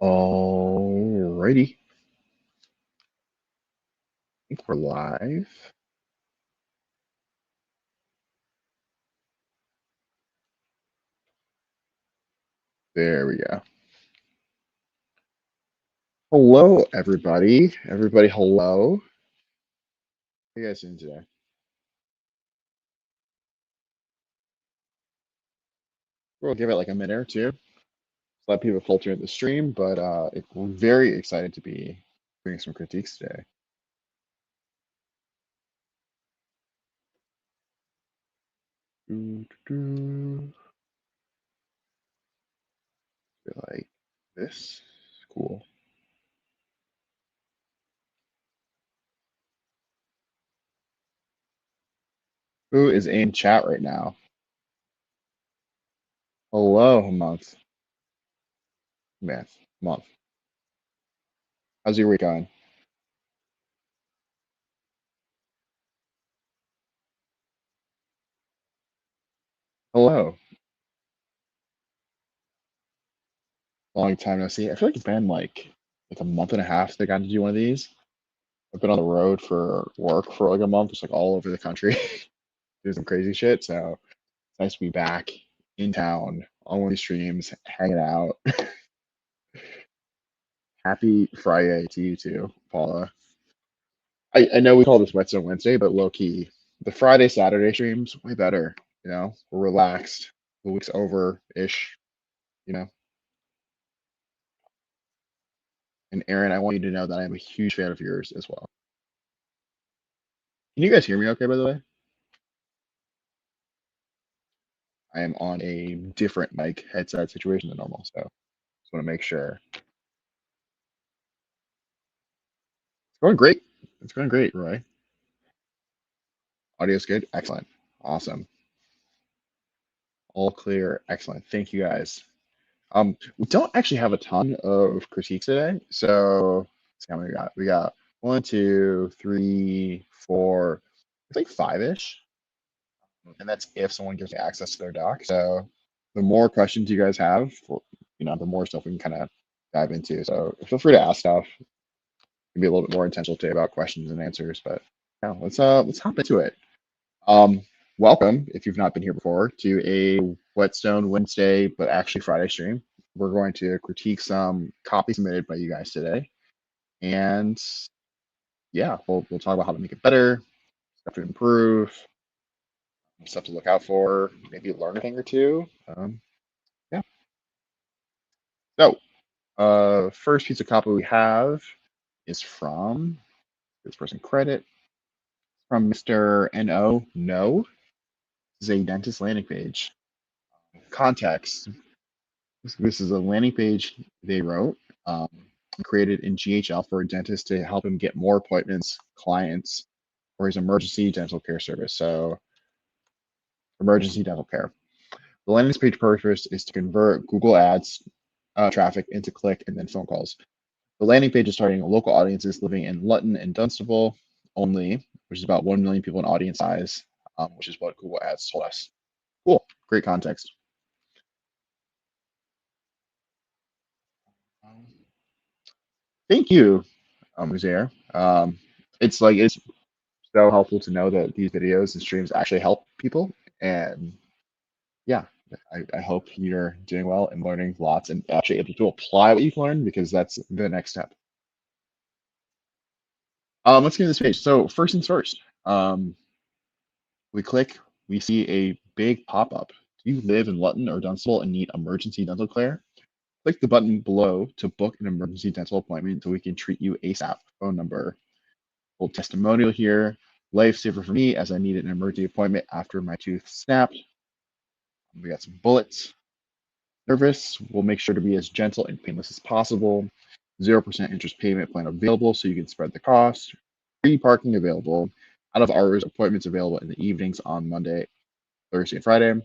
Alrighty, I think we're live. There we go. Hello, everybody. Everybody, hello. How you guys doing today? We'll give it like a minute or two. Let people filter in the stream, but we're very excited to be doing some critiques today. Like this, cool. Who is in chat right now? Hello, month. Month. How's your week going? Hello. Long time no see. I feel like it's been like a month and a half that I got to do one of these. I've been on the road for work for like a month, just like all over the country, doing some crazy shit. So it's nice to be back in town on one of these streams, hanging out. Happy Friday to you too, Paula. I know we call this Whetstone Wednesday, but low key, the Friday, Saturday streams, way better. We're relaxed. The week's over ish, you know. And Aaron, I want you to know that I am a huge fan of yours as well. Can you guys hear me okay, by the way? I am on a different mic headset situation than normal, so just want to make sure. It's going great. It's going great, Roy. Audio's good. Excellent. Awesome. All clear. Excellent. Thank you guys. We don't actually have a ton of critiques today, so let's see how many we got. We got 1, 2, 3, 4, it's like 5-ish, and that's if someone gives me access to their doc. So the more questions you guys have, the more stuff we can kind of dive into. So feel free to ask stuff. Be a little bit more intentional today about questions and answers, but yeah, let's hop into it. Welcome, if you've not been here before, to a Whetstone Wednesday, but actually Friday stream. We're going to critique some copy submitted by you guys today, and yeah, we'll talk about how to make it better, stuff to improve, stuff to look out for, maybe learn a thing or two. Yeah. So, first piece of copy we have is from this person credit from Mr. No. This is a dentist landing page. Context. This is a landing page they wrote, created in GHL for a dentist to help him get more appointments, clients for his emergency dental care service. So, emergency dental care. The landing page purpose is to convert Google Ads traffic into click and then phone calls. The landing page is targeting local audiences living in Luton and Dunstable only, which is about 1 million people in audience size, which is what Google Ads told us. Cool, great context. Thank you, Uzair. It's so helpful to know that these videos and streams actually help people. And yeah, I hope you're doing well and learning lots and actually able to apply what you've learned, because that's the next step. Let's get to this page. So first things first, we see a big pop-up. Do you live in Luton or Dunstable and need emergency dental care? Click the button below to book an emergency dental appointment so we can treat you ASAP. Phone number. Old testimonial here. Lifesaver for me as I needed an emergency appointment after my tooth snapped. We got some bullets. Service. We'll make sure to be as gentle and painless as possible. 0% interest payment plan available so you can spread the cost. Free parking available. Out of hours appointments available in the evenings on Monday, Thursday, and Friday. And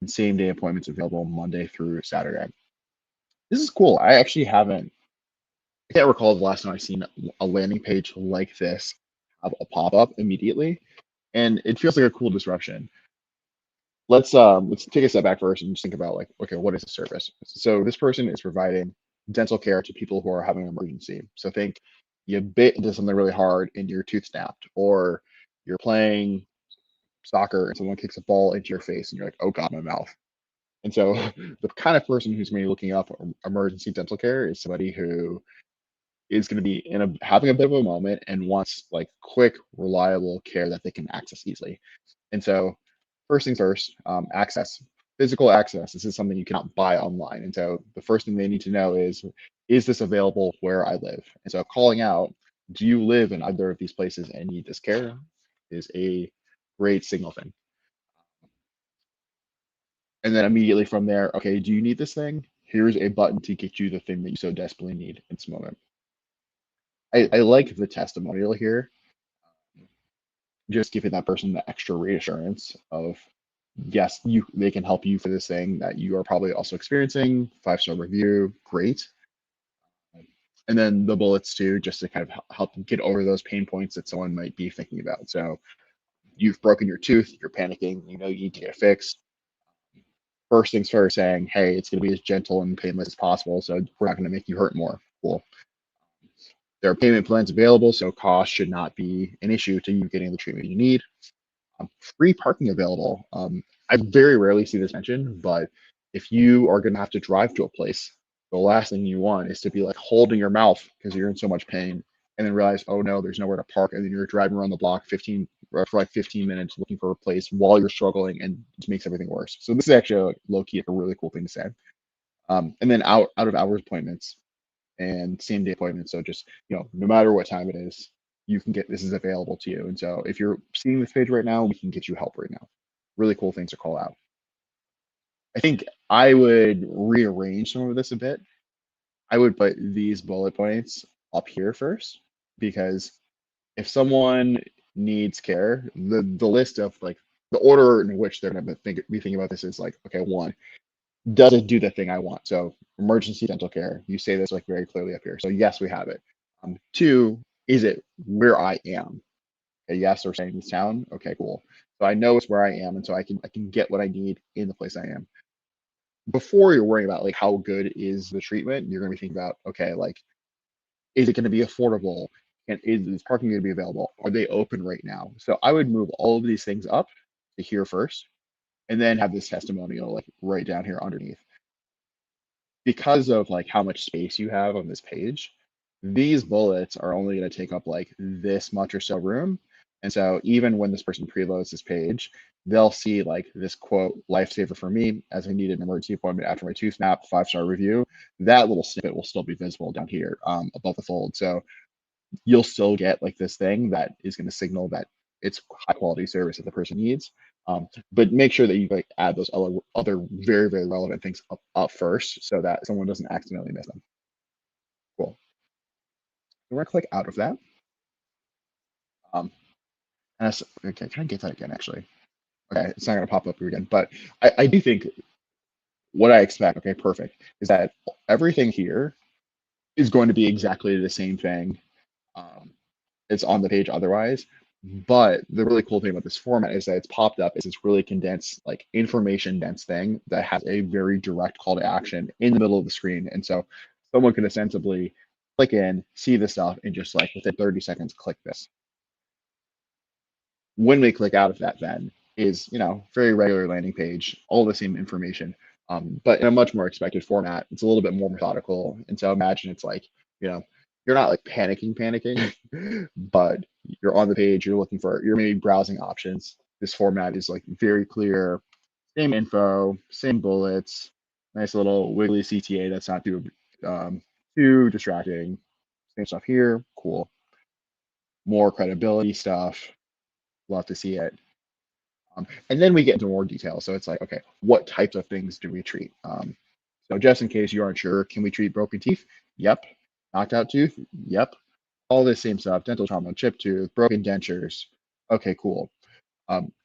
same day appointments available Monday through Saturday. This is cool. I can't recall the last time I've seen a landing page like this have a pop-up immediately, and it feels like a cool disruption. Let's take a step back first and just think about, like, okay, what is a service? So this person is providing dental care to people who are having an emergency. So think you bit into something really hard and your tooth snapped, or you're playing soccer and someone kicks a ball into your face and you're like, oh God, my mouth. And so the kind of person who's going to be looking up emergency dental care is somebody who is going to be having a bit of a moment and wants like quick, reliable care that they can access easily. And so first things first, access, physical access. This is something you cannot buy online. And so the first thing they need to know is this available where I live? And so calling out, do you live in either of these places and need this care, is a great signal thing. And then immediately from there, okay, do you need this thing? Here's a button to get you the thing that you so desperately need in this moment. I like the testimonial here, just giving that person the extra reassurance of yes, they can help you for this thing that you are probably also experiencing. 5-star review, great. And then the bullets too, just to kind of help get over those pain points that someone might be thinking about. So you've broken your tooth, you're panicking, you know you need to get it fixed. First things first, saying, hey, it's going to be as gentle and painless as possible, so we're not going to make you hurt more. Cool. There are payment plans available, so cost should not be an issue to you getting the treatment you need. Free parking available. I very rarely see this mentioned, but if you are going to have to drive to a place, the last thing you want is to be like holding your mouth because you're in so much pain and then realize, oh no, there's nowhere to park. And then you're driving around the block for like 15 minutes looking for a place while you're struggling, and it makes everything worse. So this is actually low key a really cool thing to say. And then out of hours appointments and same day appointments. So just, no matter what time it is, you can get, this is available to you. And so if you're seeing this page right now, we can get you help right now. Really cool things to call out. I think I would rearrange some of this a bit. I would put these bullet points up here first, because if someone needs care, the list of like the order in which they're going to be thinking about this is like, okay, one, does it do the thing I want? So emergency dental care, you say this like very clearly up here. So yes, we have it. Two, is it where I am? Okay, yes, we're saying this town. Okay, cool. So I know it's where I am, and so I can get what I need in the place I am. Before you're worrying about like how good is the treatment, you're gonna be thinking about, okay, like, is it gonna be affordable? And is parking gonna be available? Are they open right now? So I would move all of these things up to here first, and then have this testimonial like right down here underneath. Because of like how much space you have on this page, these bullets are only going to take up like this much or so room. And so even when this person preloads this page, they'll see like this quote, lifesaver for me as I needed an emergency appointment after my tooth snap, 5-star review. That little snippet will still be visible down here above the fold. So you'll still get like this thing that is going to signal that it's high quality service that the person needs. But make sure that you like add those other very, very relevant things up first so that someone doesn't accidentally miss them. Cool. We're gonna click out of that. Okay, can I get that again actually? Okay, it's not gonna pop up here again, but I do think what I expect, okay, perfect, is that everything here is going to be exactly the same thing. Um, it's on the page otherwise. But the really cool thing about this format is that it's popped up as this really condensed, like information dense thing that has a very direct call to action in the middle of the screen. And so someone can ostensibly click in, see the stuff, and just like within 30 seconds, click this. When we click out of that, then is, very regular landing page, all the same information, but in a much more expected format. It's a little bit more methodical. And so imagine it's like, you're not like panicking, but you're on the page, you're maybe browsing options. This format is like very clear, same info, same bullets, nice little wiggly CTA that's not too distracting. Same stuff here, cool. More credibility stuff, love to see it. And then we get into more detail. So it's like, okay, what types of things do we treat? So just in case you aren't sure, can we treat broken teeth? Yep. Knocked out tooth? Yep. All this same stuff, dental trauma, chipped tooth, broken dentures. Okay, cool.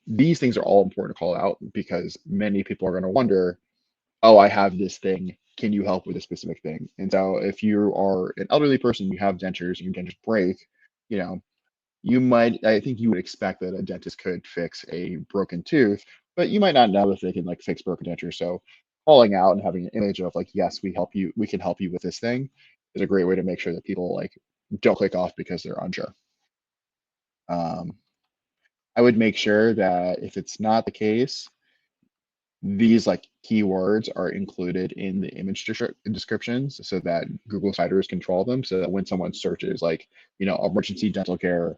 These things are all important to call out because many people are going to wonder, oh, I have this thing. Can you help with a specific thing? And so if you are an elderly person, you have dentures, and your dentures break, you know, I think you would expect that a dentist could fix a broken tooth, but you might not know if they can like fix broken dentures. So calling out and having an image of like, yes, we can help you with this thing is a great way to make sure that people like don't click off because they're unsure. Um, I would make sure that if it's not the case, these like keywords are included in the image descriptions so that Google Sliders control them so that when someone searches like, emergency dental care,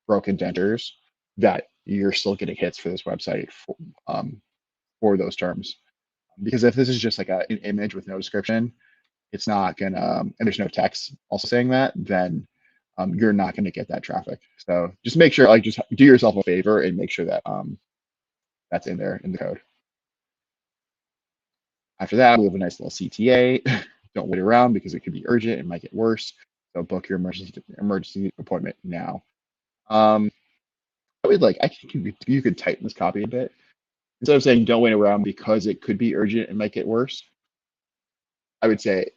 broken dentures, that you're still getting hits for this website for those terms. Because if this is just like an image with no description, it's not gonna, and there's no text also saying that, then you're not gonna get that traffic. So just make sure, like, just do yourself a favor and make sure that that's in there in the code. After that, we have a nice little CTA. Don't wait around because it could be urgent. It might get worse. So book your emergency appointment now. I would like, I think you could tighten this copy a bit. Instead of saying don't wait around because it could be urgent and might get worse, I would say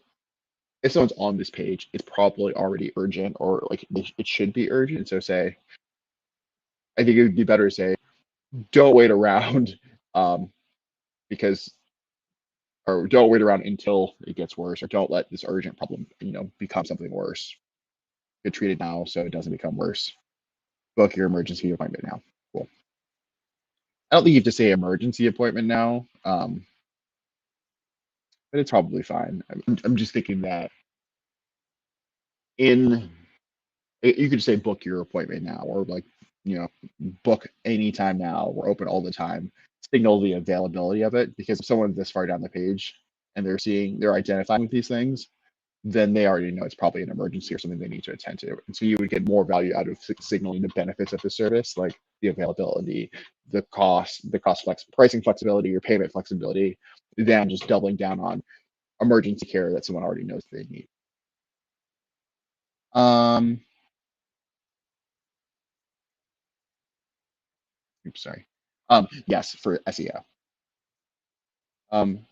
if someone's on this page, it's probably already urgent or like it should be urgent. So say, I think it would be better to say, don't wait around because, or don't wait around until it gets worse, or don't let this urgent problem, become something worse. Get treated now so it doesn't become worse. Book your emergency appointment now. Cool. I don't think you have to say emergency appointment now, but it's probably fine. I'm just thinking that in you could say book your appointment now, or like, you know, book anytime now. We're open all the time. Signal the availability of it because if someone's this far down the page and they're identifying with these things, then they already know it's probably an emergency or something they need to attend to. And so you would get more value out of signaling the benefits of the service, like the availability, pricing flexibility, your payment flexibility, than just doubling down on emergency care that someone already knows they need. Um, oops, sorry. Yes, for SEO. Um,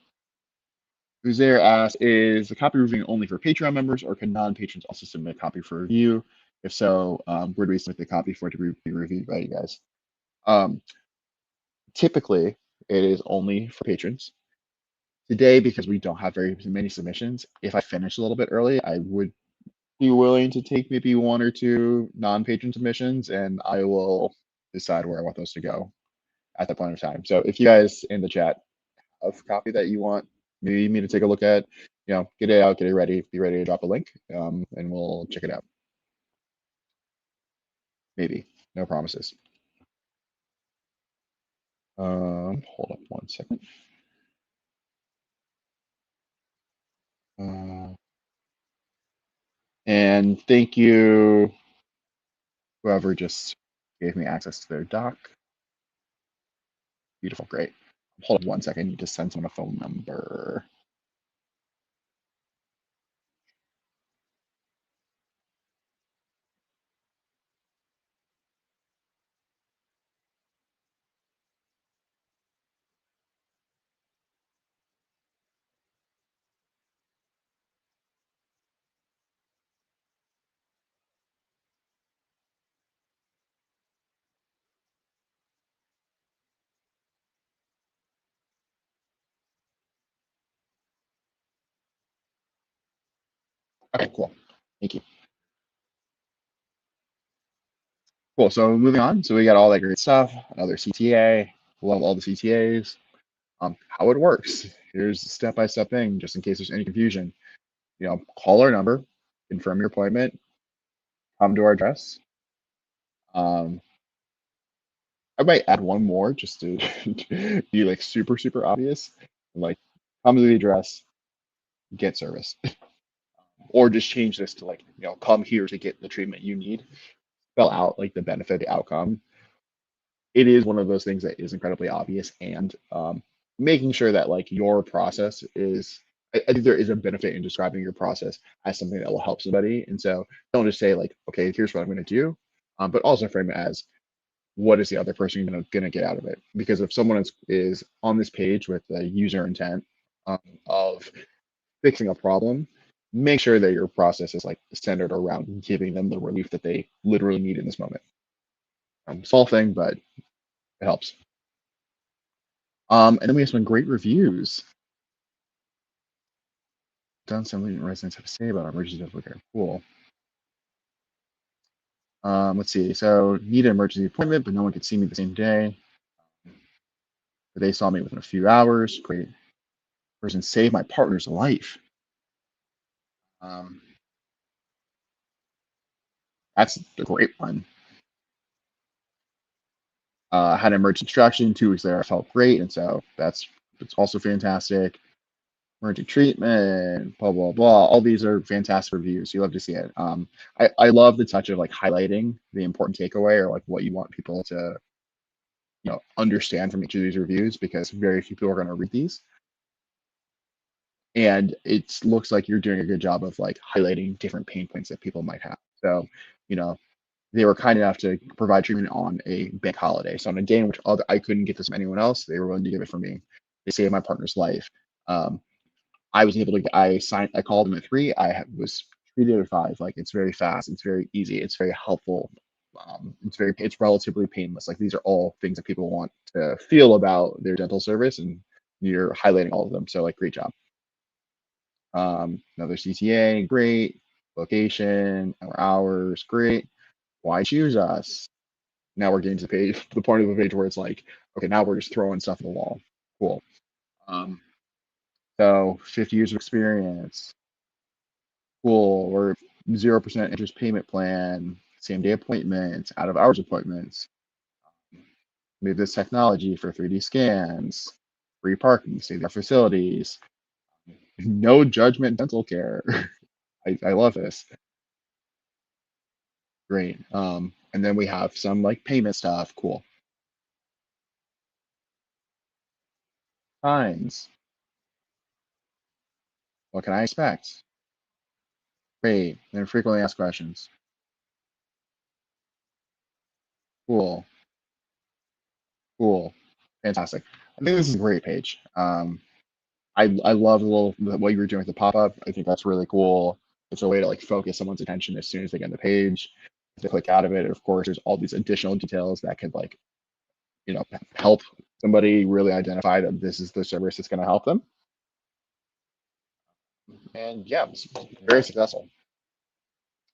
Who's there asks, is the copy reviewing only for Patreon members, or can non-patrons also submit a copy for review? If so, where do we submit the copy for it to be reviewed by you guys? Um, Typically, it is only for patrons. Today, because we don't have very many submissions, if I finish a little bit early, I would be willing to take maybe one or two non-patron submissions, and I will decide where I want those to go at that point in time. So if you guys in the chat have a copy that you want maybe me to take a look at, get it out, get it ready, be ready to drop a link, and we'll check it out. Maybe, no promises. Hold up one second. And thank you, whoever just gave me access to their doc. Beautiful, great. Hold on one second, you just send someone a phone number. Okay, cool. Thank you. Cool. So moving on. So we got all that great stuff. Another CTA. Love all the CTAs. How it works. Here's a step-by-step thing, just in case there's any confusion. Call our number, confirm your appointment, come to our address. I might add one more just to be like super, super obvious. Like, come to the address, get service. Or just change this to like, come here to get the treatment you need. Spell out like the benefit, the outcome. It is one of those things that is incredibly obvious, and making sure that like your process is, I think there is a benefit in describing your process as something that will help somebody. And so don't just say like, okay, here's what I'm going to do, but also frame it as what is the other person gonna get out of it? Because if someone is on this page with the user intent of fixing a problem, make sure that your process is like centered around giving them the relief that they literally need in this moment. Small thing, but it helps. And then we have some great reviews. Done something residents have to say about emergency dental care. Cool. Let's see. So need an emergency appointment, but no one could see me the same day. But they saw me within a few hours. Great. Person saved my partner's life. Um, that's a great one. Had an emergency extraction 2 weeks later. I felt great, and so that's also fantastic. Emergency treatment, blah blah blah. All these are fantastic reviews. You love to see it. I love the touch of like highlighting the important takeaway or like what you want people to understand from each of these reviews, because very few people are going to read these, and it looks like you're doing a good job of like highlighting different pain points that people might have. So you know they were kind enough to provide treatment on a bank holiday. So on a day in which I couldn't get this from anyone else, they were willing to give it for me. They saved my partner's life. Um, I was able to. I called them at 3. Was treated at 5. Like, it's very fast. It's very easy. It's very helpful. It's relatively painless. Like, these are all things that people want to feel about their dental service, and you're highlighting all of them. So like, great job. Another CTA, great. Location, our hours, great. Why choose us? Now we're getting to the point of the page where it's like, okay, now we're just throwing stuff at the wall. Cool. Um, so 50 years of experience. Cool. We're 0% interest payment plan, same day appointments, out of hours appointments. We have this technology for 3D scans, free parking, state of our facilities, no judgment dental care. I love this. Great. And then we have some like payment stuff. Cool. Times. What can I expect? Great. And frequently asked questions. Cool. Cool. Fantastic. I think this is a great page. I love what you were doing with the pop up. I think that's really cool. It's a way to like focus someone's attention as soon as they get on the page. If they click out of it, of course, there's all these additional details that could like help somebody really identify that this is the service that's going to help them. And yeah, it's very successful.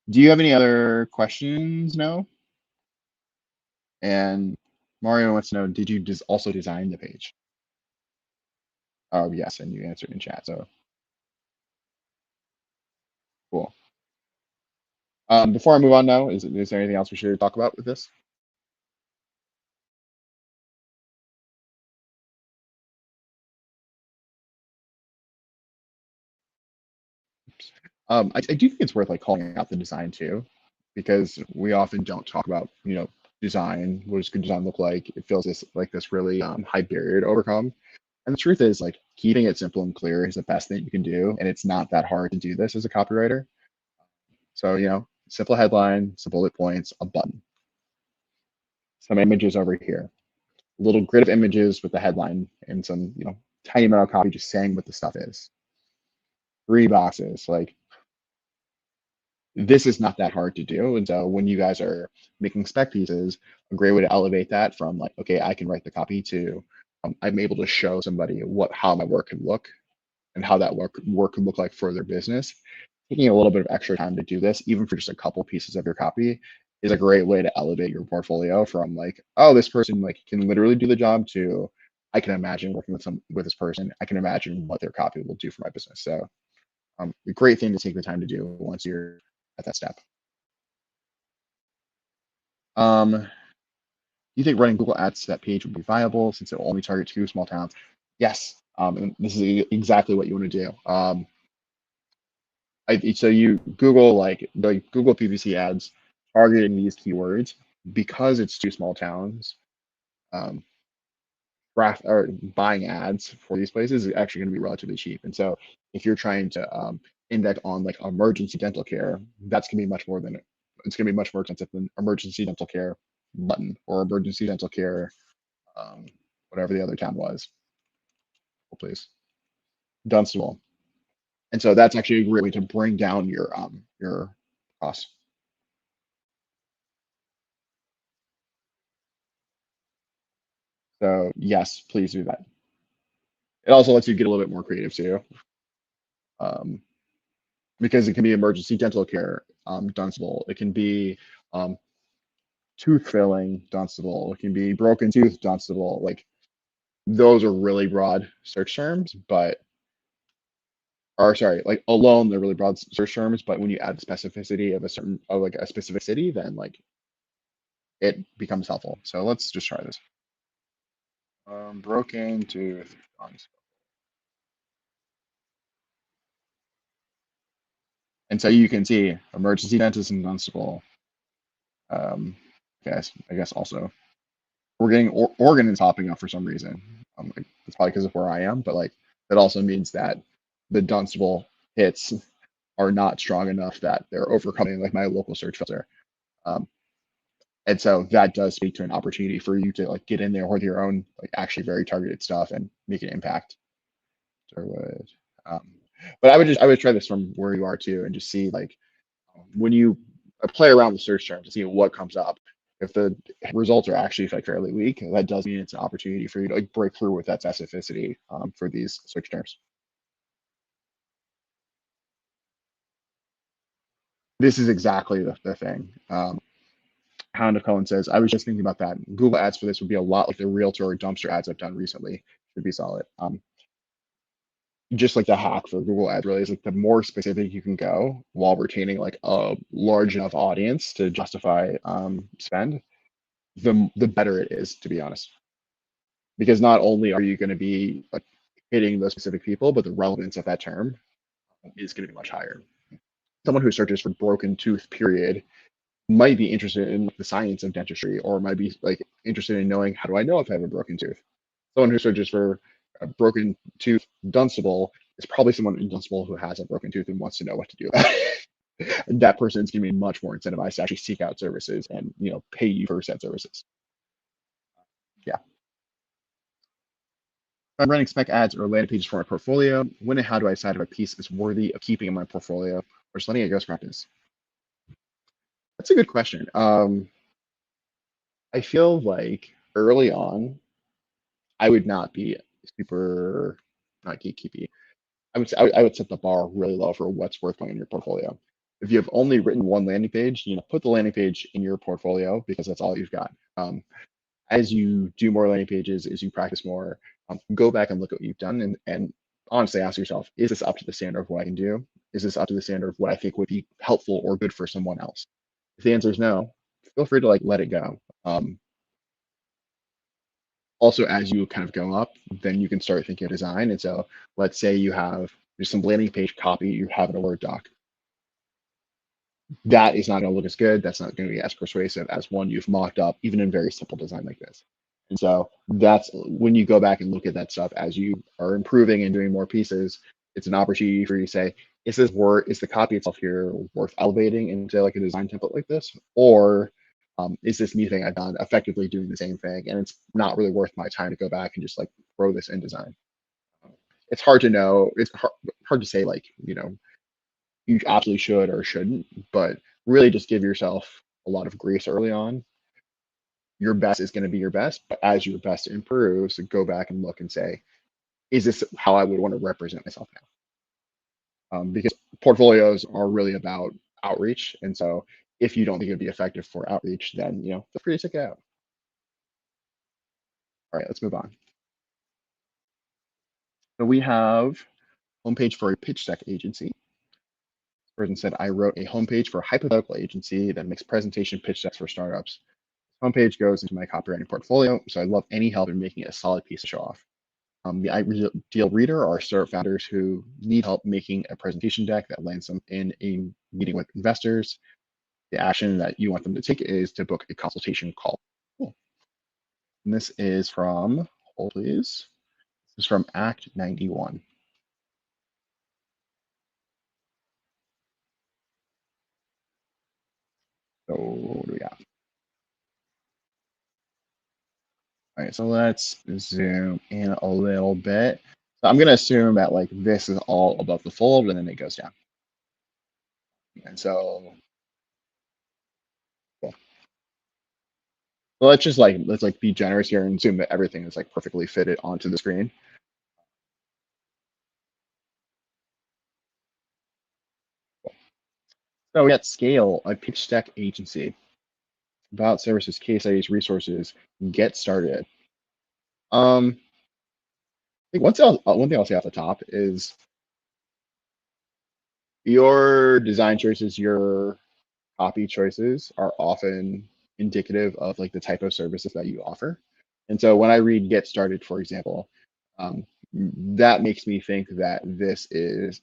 Do you have any other questions? No. And Mario wants to know: did you just also design the page? Oh yes, and you answered in chat. So cool. Before I move on now, is there anything else we should talk about with this? I do think it's worth like calling out the design too, because we often don't talk about design. What does good design look like? It feels this really high barrier to overcome. And the truth is, like, keeping it simple and clear is the best thing you can do, and it's not that hard to do this as a copywriter. So simple headline, some bullet points, a button, some images over here, a little grid of images with the headline, and some tiny amount of copy just saying what the stuff is. 3 boxes, like this is not that hard to do. And so when you guys are making spec pieces, a great way to elevate that from like, okay, I can write the copy, to I'm able to show somebody how my work can look and how that work could look like for their business. Taking a little bit of extra time to do this, even for just a couple pieces of your copy, is a great way to elevate your portfolio from like, oh, this person like can literally do the job, to I can imagine working with this person. I can imagine what their copy will do for my business. So a great thing to take the time to do once you're at that step. Do you think running Google Ads to that page would be viable since it will only target 2 small towns? Yes. And this is exactly what you want to do. So you Google like Google PPC ads targeting these keywords, because it's 2 small towns. Um, or buying ads for these places is actually going to be relatively cheap. And so if you're trying to index on like emergency dental care, that's going to be it's going to be much more expensive than emergency dental care button or emergency dental care, um, whatever the other town was. Oh, please, Dunstable. And so that's actually a great way to bring down your costs. So yes, please do that. It also lets you get a little bit more creative too. because it can be emergency dental care, Dunstable. It can be um, tooth filling, Dunstable. It can be broken tooth, Dunstable. Like those are really broad search terms, but or sorry, like alone they're really broad search terms. But when you add the specificity of a certain of like a specific city, then like it becomes helpful. So let's just try this. Broken tooth, Dunstable. And so you can see emergency dentist in Dunstable. I guess also we're getting Oregon is popping up for some reason. Like, it's probably because of where I am, but like that also means that the Dunstable hits are not strong enough that they're overcoming like my local search filter. Um, and so that does speak to an opportunity for you to like get in there with your own like actually very targeted stuff and make an impact. So, um, but I would try this from where you are too and just see like when you play around with search terms to see what comes up. If the results are actually like fairly weak, that does mean it's an opportunity for you to like break through with that specificity for these search terms. This is exactly the thing. Hound of Cohen says, I was just thinking about that. Google ads for this would be a lot like the realtor or dumpster ads I've done recently. Should be solid. Just like the hack for Google ads really is like the more specific you can go while retaining like a large enough audience to justify spend, the better it is, to be honest. Because not only are you going to be like hitting those specific people, but the relevance of that term is going to be much higher. Someone who searches for broken tooth period might be interested in the science of dentistry, or might be like interested in knowing how do I know if I have a broken tooth. Someone who searches for a broken tooth Dunstable is probably someone in Dunstable who has a broken tooth and wants to know what to do about it. That person's going to be much more incentivized to actually seek out services and pay you for said services. Yeah. I'm running spec ads or landing pages for my portfolio, when and how do I decide if a piece is worthy of keeping in my portfolio or just letting it go to practice? That's a good question. I feel like early on, I would not be super, not gatekeepy. I would set the bar really low for what's worth putting in your portfolio. If you have only written one landing page, put the landing page in your portfolio because that's all you've got. As you do more landing pages, as you practice more, go back and look at what you've done and honestly ask yourself, is this up to the standard of what I can do? Is this up to the standard of what I think would be helpful or good for someone else? If the answer is no, feel free to like let it go. Also, as you kind of go up, then you can start thinking of design. And so let's say you have there's some landing page copy you have in a Word doc. That is not going to look as good. That's not going to be as persuasive as one you've mocked up, even in very simple design like this. And so that's when you go back and look at that stuff as you are improving and doing more pieces, it's an opportunity for you to say, is the copy itself here worth elevating into like a design template like this? Or is this new thing I've done effectively doing the same thing? And it's not really worth my time to go back and just like throw this in design. It's hard to know. It's hard to say like, you absolutely should or shouldn't, but really just give yourself a lot of grace early on. Your best is going to be your best, but as your best improves, go back and look and say, is this how I would want to represent myself now? Because portfolios are really about outreach. And so if you don't think it'd be effective for outreach, then, feel free to check it out. All right, let's move on. So we have homepage for a pitch deck agency. Person said, I wrote a homepage for a hypothetical agency that makes presentation pitch decks for startups. Homepage goes into my copywriting portfolio, so I'd love any help in making it a solid piece to show off. The ideal reader are startup founders who need help making a presentation deck that lands them in a meeting with investors. The action that you want them to take is to book a consultation call. Cool. And this is from, hold please, this is from Act 91. So what do we got? All right, so let's zoom in a little bit. So I'm going to assume that like this is all above the fold and then it goes down. And so, cool. Well, let's be generous here and assume that everything is like perfectly fitted onto the screen. So at scale, a pitch deck agency about services, case studies, resources, get started. I think one thing I'll say off the top is your design choices, your copy choices are often indicative of like the type of services that you offer. And so when I read get started, for example, um, that makes me think that this is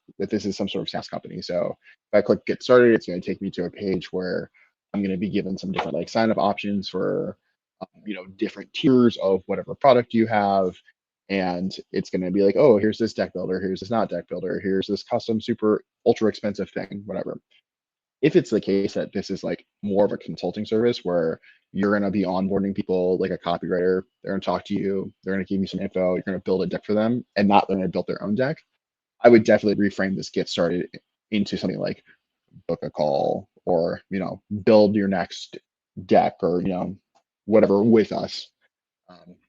some sort of SaaS company. So if I click get started, it's going to take me to a page where I'm going to be given some different like sign up options for different tiers of whatever product you have. And it's going to be like, oh, here's this deck builder, here's this not deck builder, here's this custom super ultra expensive thing, whatever. If it's the case that this is like more of a consulting service where you're going to be onboarding people like a copywriter, they're going to talk to you, they're going to give you some info, you're going to build a deck for them, and not they're going to build their own deck, I would definitely reframe this get started into something like book a call or build your next deck or whatever with us,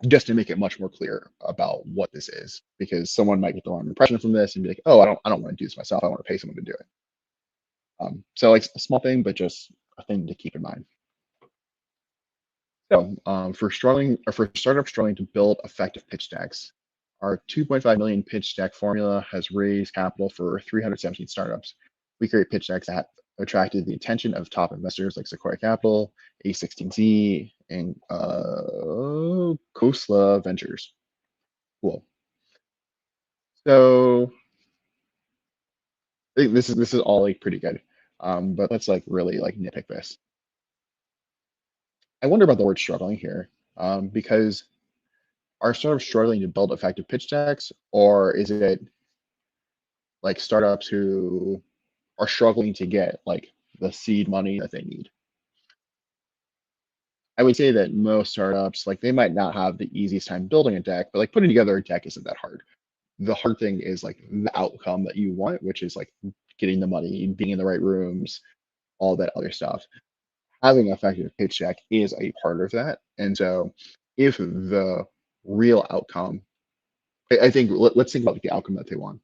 just to make it much more clear about what this is, because someone might get the wrong impression from this and be like, oh, I don't want to do this myself, I want to pay someone to do it. So like a small thing, but just a thing to keep in mind. So for startups struggling to build effective pitch decks, our 2.5 million pitch deck formula has raised capital for 317 startups. We create pitch decks that attracted the attention of top investors like Sequoia Capital, A16Z, and Khosla Ventures. Cool. So I think this is all like pretty good, but let's like really like nitpick this. I wonder about the word struggling here, because are startups struggling to build effective pitch decks, or is it like startups who are struggling to get like the seed money that they need? I would say that most startups, like they might not have the easiest time building a deck, but like putting together a deck isn't that hard. The hard thing is like the outcome that you want, which is like getting the money, being in the right rooms, all that other stuff. Having an effective pitch deck is a part of that. And so if the real outcome, I think let's think about like the outcome that they want.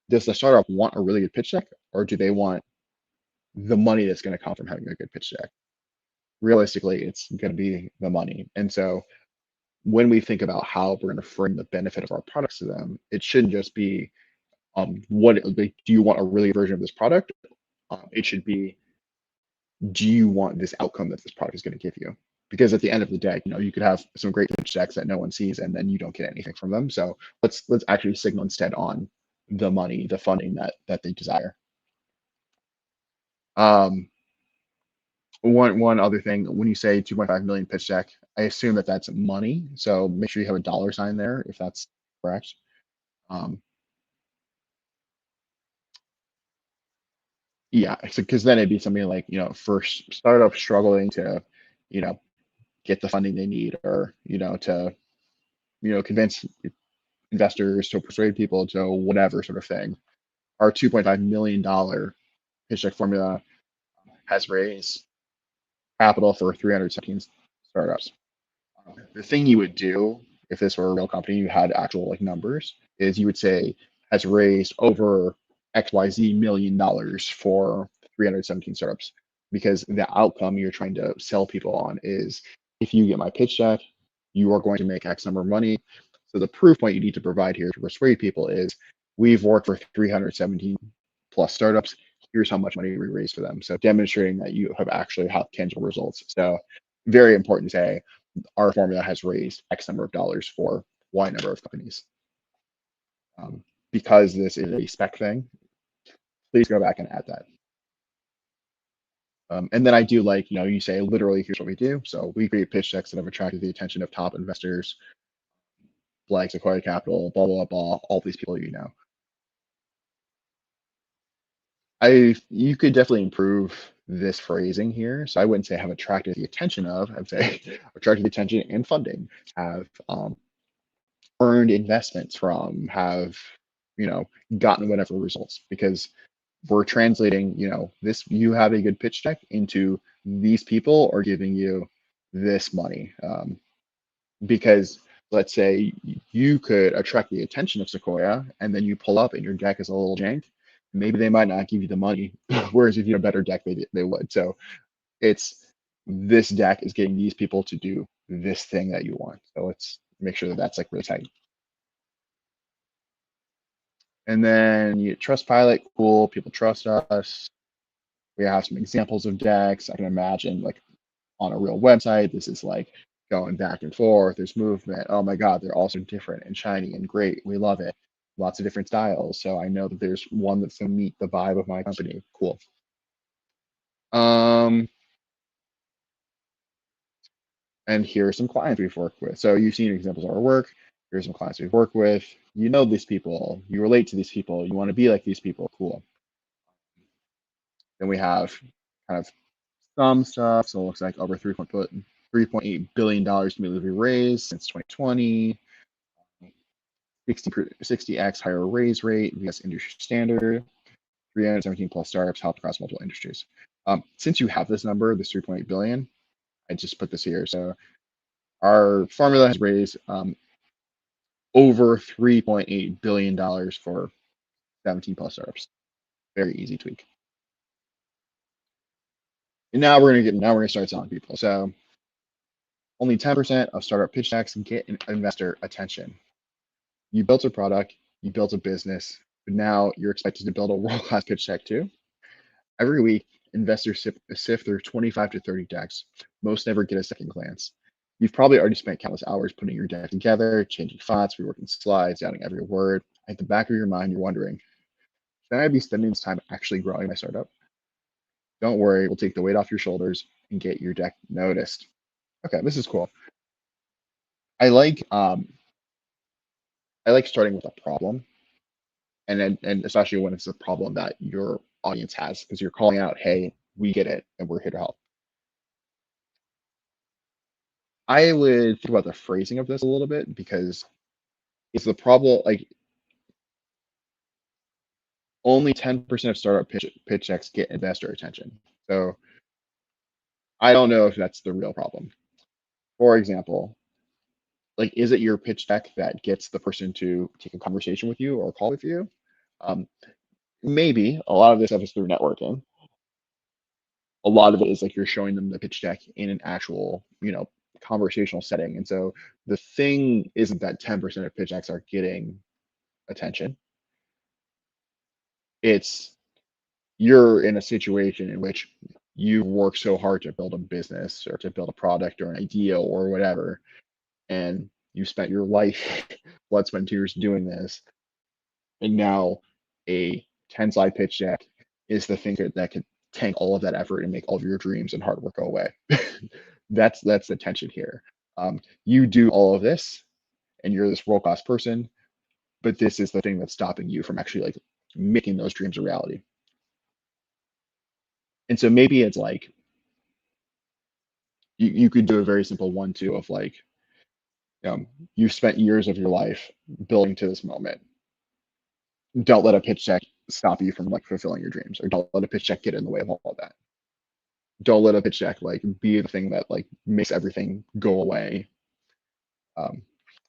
Does the startup want a really good pitch deck, or do they want the money that's going to come from having a good pitch deck? Realistically, it's going to be the money. And so when we think about how we're going to frame the benefit of our products to them, it shouldn't just be what like, do you want a really good version of this product? It should be, do you want this outcome that this product is going to give you? Because at the end of the day, you could have some great pitch decks that no one sees, and then you don't get anything from them. So let's actually signal instead on the money, the funding that they desire. Um, one other thing, when you say 2.5 million pitch deck, I assume that that's money. So make sure you have a dollar sign there if that's correct. Um, yeah, because then it'd be something like, for startup struggling to, you know, get the funding they need, or to convince investors, to persuade people, to whatever sort of thing. Our $2.5 million pitch deck formula has raised capital for 317 startups. The thing you would do if this were a real company, you had actual like numbers, is you would say has raised over XYZ $1 million for 317 startups, because the outcome you're trying to sell people on is, if you get my pitch deck, you are going to make X number of money. So the proof point you need to provide here to persuade people is, we've worked for 317 plus startups. Here's how much money we raised for them. So demonstrating that you have actually had tangible results. So very important to say, our formula has raised X number of dollars for Y number of companies. Because this is a spec thing, please go back and add that. And then I do like, you say literally, here's what we do. So we create pitch decks that have attracted the attention of top investors, like Sequoia Capital, blah, blah, blah, all these people You could definitely improve this phrasing here. So I wouldn't say have attracted the attention of, I'd say attracted the attention and funding, have earned investments from, have gotten whatever results, because we're translating this, you have a good pitch deck, into these people are giving you this money. Because let's say you could attract the attention of Sequoia, and then you pull up and your deck is a little jank, maybe they might not give you the money, whereas if you have a better deck, they would. So it's this deck is getting these people to do this thing that you want. So let's make sure that that's like really tight. And then you Trustpilot, cool. People trust us. We have some examples of decks. I can imagine like on a real website, this is like going back and forth. There's movement. Oh my God, they're all so different and shiny and great. We love it. Lots of different styles. So I know that there's one that's gonna meet the vibe of my company. Cool. And here are some clients we've worked with. So you've seen examples of our work. Here's some clients we've worked with. You know these people. You relate to these people. You want to be like these people. Cool. Then we have kind of some stuff. So it looks like over $3.8 billion cumulatively raised since 2020. 60x higher raise rate vs industry standard. 317 plus startups helped across multiple industries. Since you have this number, this 3.8 billion, I just put this here. So our formula has raised over $3.8 billion for 17 plus startups. Very easy tweak. And now we're gonna start selling people. So only 10% of startup pitch decks get investor attention. You built a product, you built a business, but now you're expected to build a world-class pitch deck too. Every week, investors sift through 25 to 30 decks. Most never get a second glance. You've probably already spent countless hours putting your deck together, changing fonts, reworking slides, doubting every word. At the back of your mind, you're wondering, should I be spending this time actually growing my startup? Don't worry, we'll take the weight off your shoulders and get your deck noticed. Okay, this is cool. I like starting with a problem, and especially when it's a problem that your audience has, because you're calling out, hey, we get it, and we're here to help. I would think about the phrasing of this a little bit because it's the problem like only 10% of startup pitch decks get investor attention. So I don't know if that's the real problem. For example, like is it your pitch deck that gets the person to take a conversation with you or call with you? Um, maybe a lot of this stuff is through networking. A lot of it is like you're showing them the pitch deck in an actual, conversational setting. And so the thing isn't that 10% of pitch decks are getting attention. It's you're in a situation in which you work so hard to build a business or to build a product or an idea or whatever, and you spent your life, blood, sweat, and tears doing this, and now a 10 slide pitch deck is the thing that could tank all of that effort and make all of your dreams and hard work go away. That's the tension here. You do all of this, and you're this world class person, but this is the thing that's stopping you from actually like making those dreams a reality. And so maybe it's like you could do a very simple 1-2 of like, you've spent years of your life building to this moment. Don't let a pitch deck stop you from like fulfilling your dreams, or don't let a pitch deck get in the way of all of that. Don't let a pitch deck like be the thing that like makes everything go away. Um,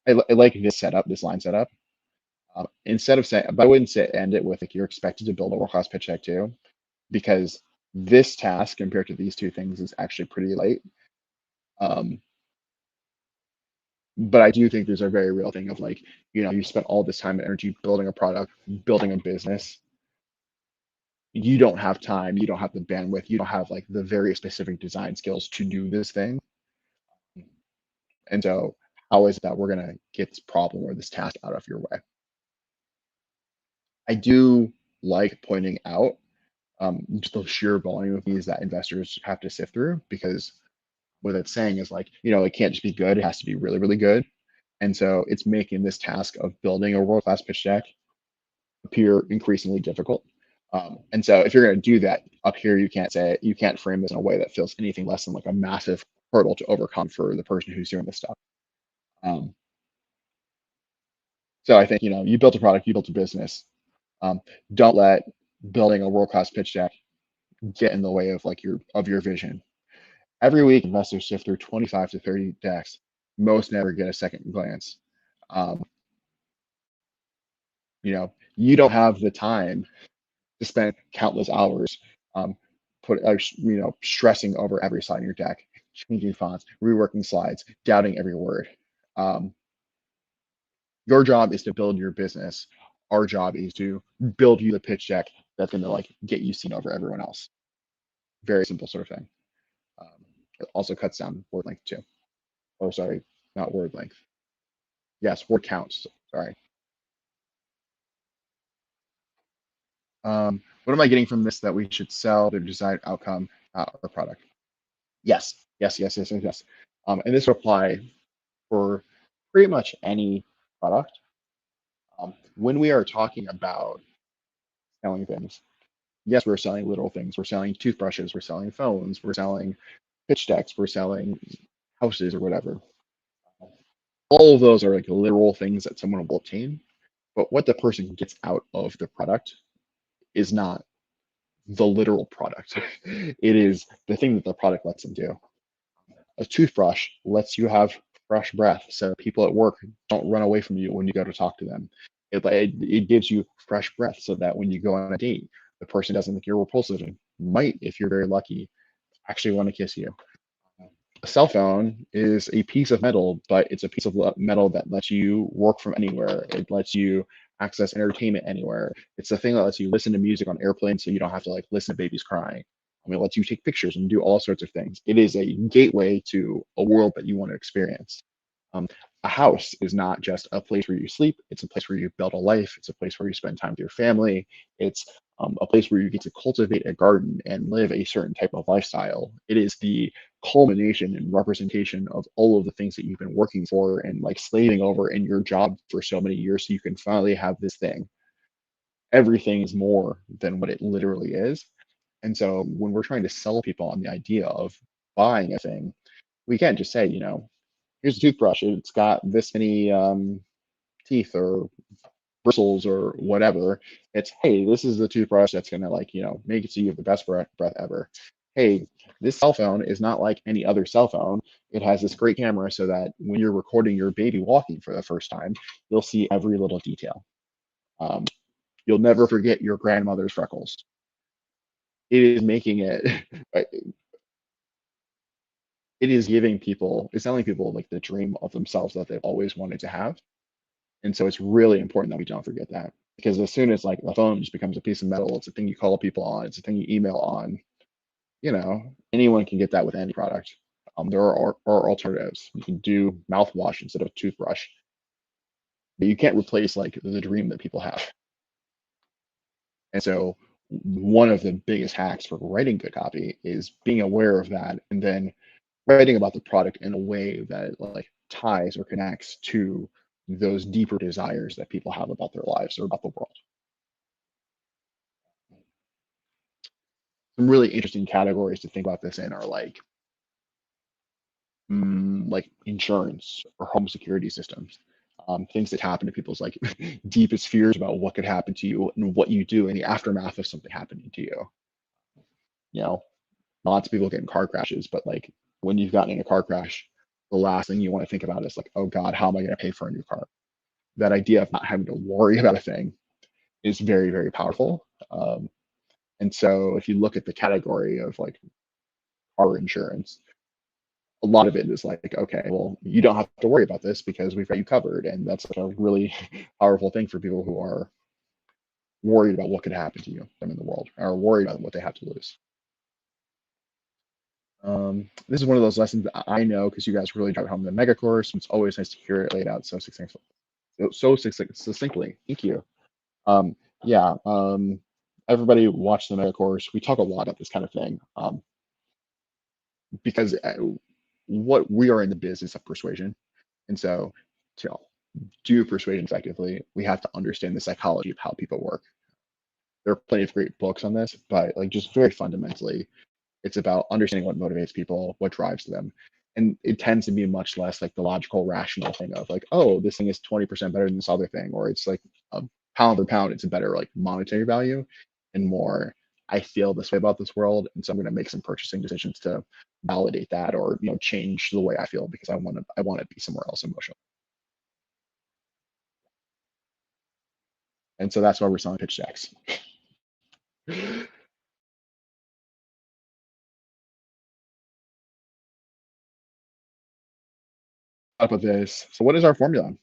I like this setup, this line setup. Instead of saying, but I wouldn't say end it with like you're expected to build a world-class pitch deck too, because this task compared to these two things is actually pretty light. But I do think there's a very real thing of like, you spent all this time and energy building a product, building a business. You don't have time, you don't have the bandwidth, you don't have like the very specific design skills to do this thing. And so, how is it that we're going to get this problem or this task out of your way? I do like pointing out just the sheer volume of these that investors have to sift through, because what it's saying is like, it can't just be good, it has to be really, really good. And so it's making this task of building a world-class pitch deck appear increasingly difficult. And so if you're going to do that up here, you can't frame this in a way that feels anything less than like a massive hurdle to overcome for the person who's doing this stuff. Um, so I think, you built a product, you built a business. Don't let building a world-class pitch deck get in the way of like your vision. Every week, investors sift through 25 to 30 decks. Most never get a second glance. Um, you don't have the time to spend countless hours um, stressing over every slide in your deck, changing fonts, reworking slides, doubting every word. Um, your job is to build your business. Our job is to build you the pitch deck that's going to like get you seen over everyone else. Very simple sort of thing. Um, it also cuts down word length too. Oh, sorry, not word length. Yes, word counts. Sorry. What am I getting from this that we should sell the desired outcome or product? Yes, yes, yes, yes, yes, yes. And this will apply for pretty much any product. When we are talking about selling things, yes, we're selling literal things. We're selling toothbrushes, we're selling phones, we're selling pitch decks, we're selling houses or whatever. All of those are like literal things that someone will obtain. But what the person gets out of the product is not the literal product. It is the thing that the product lets them do. A toothbrush lets you have fresh breath so people at work don't run away from you when you go to talk to them. It gives you fresh breath so that when you go on a date, the person doesn't think you're repulsive and might, if you're very lucky, actually want to kiss you. A cell phone is a piece of metal, but it's a piece of metal that lets you work from anywhere. It lets you access entertainment anywhere. It's the thing that lets you listen to music on airplanes so you don't have to like listen to babies crying. I mean, it lets you take pictures and do all sorts of things. It is a gateway to a world that you want to experience. Um, a house is not just a place where you sleep, it's a place where you build a life, it's a place where you spend time with your family, it's a place where you get to cultivate a garden and live a certain type of lifestyle. It is the culmination and representation of all of the things that you've been working for and like slaving over in your job for so many years so you can finally have this thing. Everything is more than what it literally is. And so when we're trying to sell people on the idea of buying a thing, we can't just say, here's a toothbrush. It's got this many teeth or bristles or whatever. It's, hey, this is the toothbrush that's gonna like, make it so you have the best breath ever. Hey, this cell phone is not like any other cell phone. It has this great camera so that when you're recording your baby walking for the first time, you'll see every little detail. Um, you'll never forget your grandmother's freckles. It is making it, it is giving people, it's telling people like the dream of themselves that they've always wanted to have. And so it's really important that we don't forget that because as soon as like the phone just becomes a piece of metal, it's a thing you call people on, it's a thing you email on, anyone can get that with any product. There are alternatives. You can do mouthwash instead of toothbrush, but you can't replace like the dream that people have. And so one of the biggest hacks for writing good copy is being aware of that and then writing about the product in a way that it like ties or connects to those deeper desires that people have about their lives or about the world. Some really interesting categories to think about this in are like insurance or home security systems, things that happen to people's like deepest fears about what could happen to you and what you do in the aftermath of something happening to you. You know, lots of people get in car crashes, but like when you've gotten in a car crash, the last thing you want to think about is like, oh God, how am I going to pay for a new car? That idea of not having to worry about a thing is very, very powerful. And so if you look at the category of like car insurance, a lot of it is like, okay, well, you don't have to worry about this because we've got you covered. And that's like a really powerful thing for people who are worried about what could happen to you, them in the world, or worried about what they have to lose. This is one of those lessons that I know because you guys really drive home the mega course. It's always nice to hear it laid out so succinctly. Succinctly. Thank you. Um, yeah. Everybody watch the mega course. We talk a lot about this kind of thing because what we are in the business of persuasion, and so to do persuasion effectively, we have to understand the psychology of how people work. There are plenty of great books on this, but like just very fundamentally, it's about understanding what motivates people, what drives them. And it tends to be much less like the logical, rational thing of like, oh, this thing is 20% better than this other thing, or it's like a pound for pound, it's a better like monetary value, and more, I feel this way about this world. And so I'm going to make some purchasing decisions to validate that or, change the way I feel because I want to be somewhere else emotionally. And so that's why we're selling pitch decks. Up with this. So what is our formula?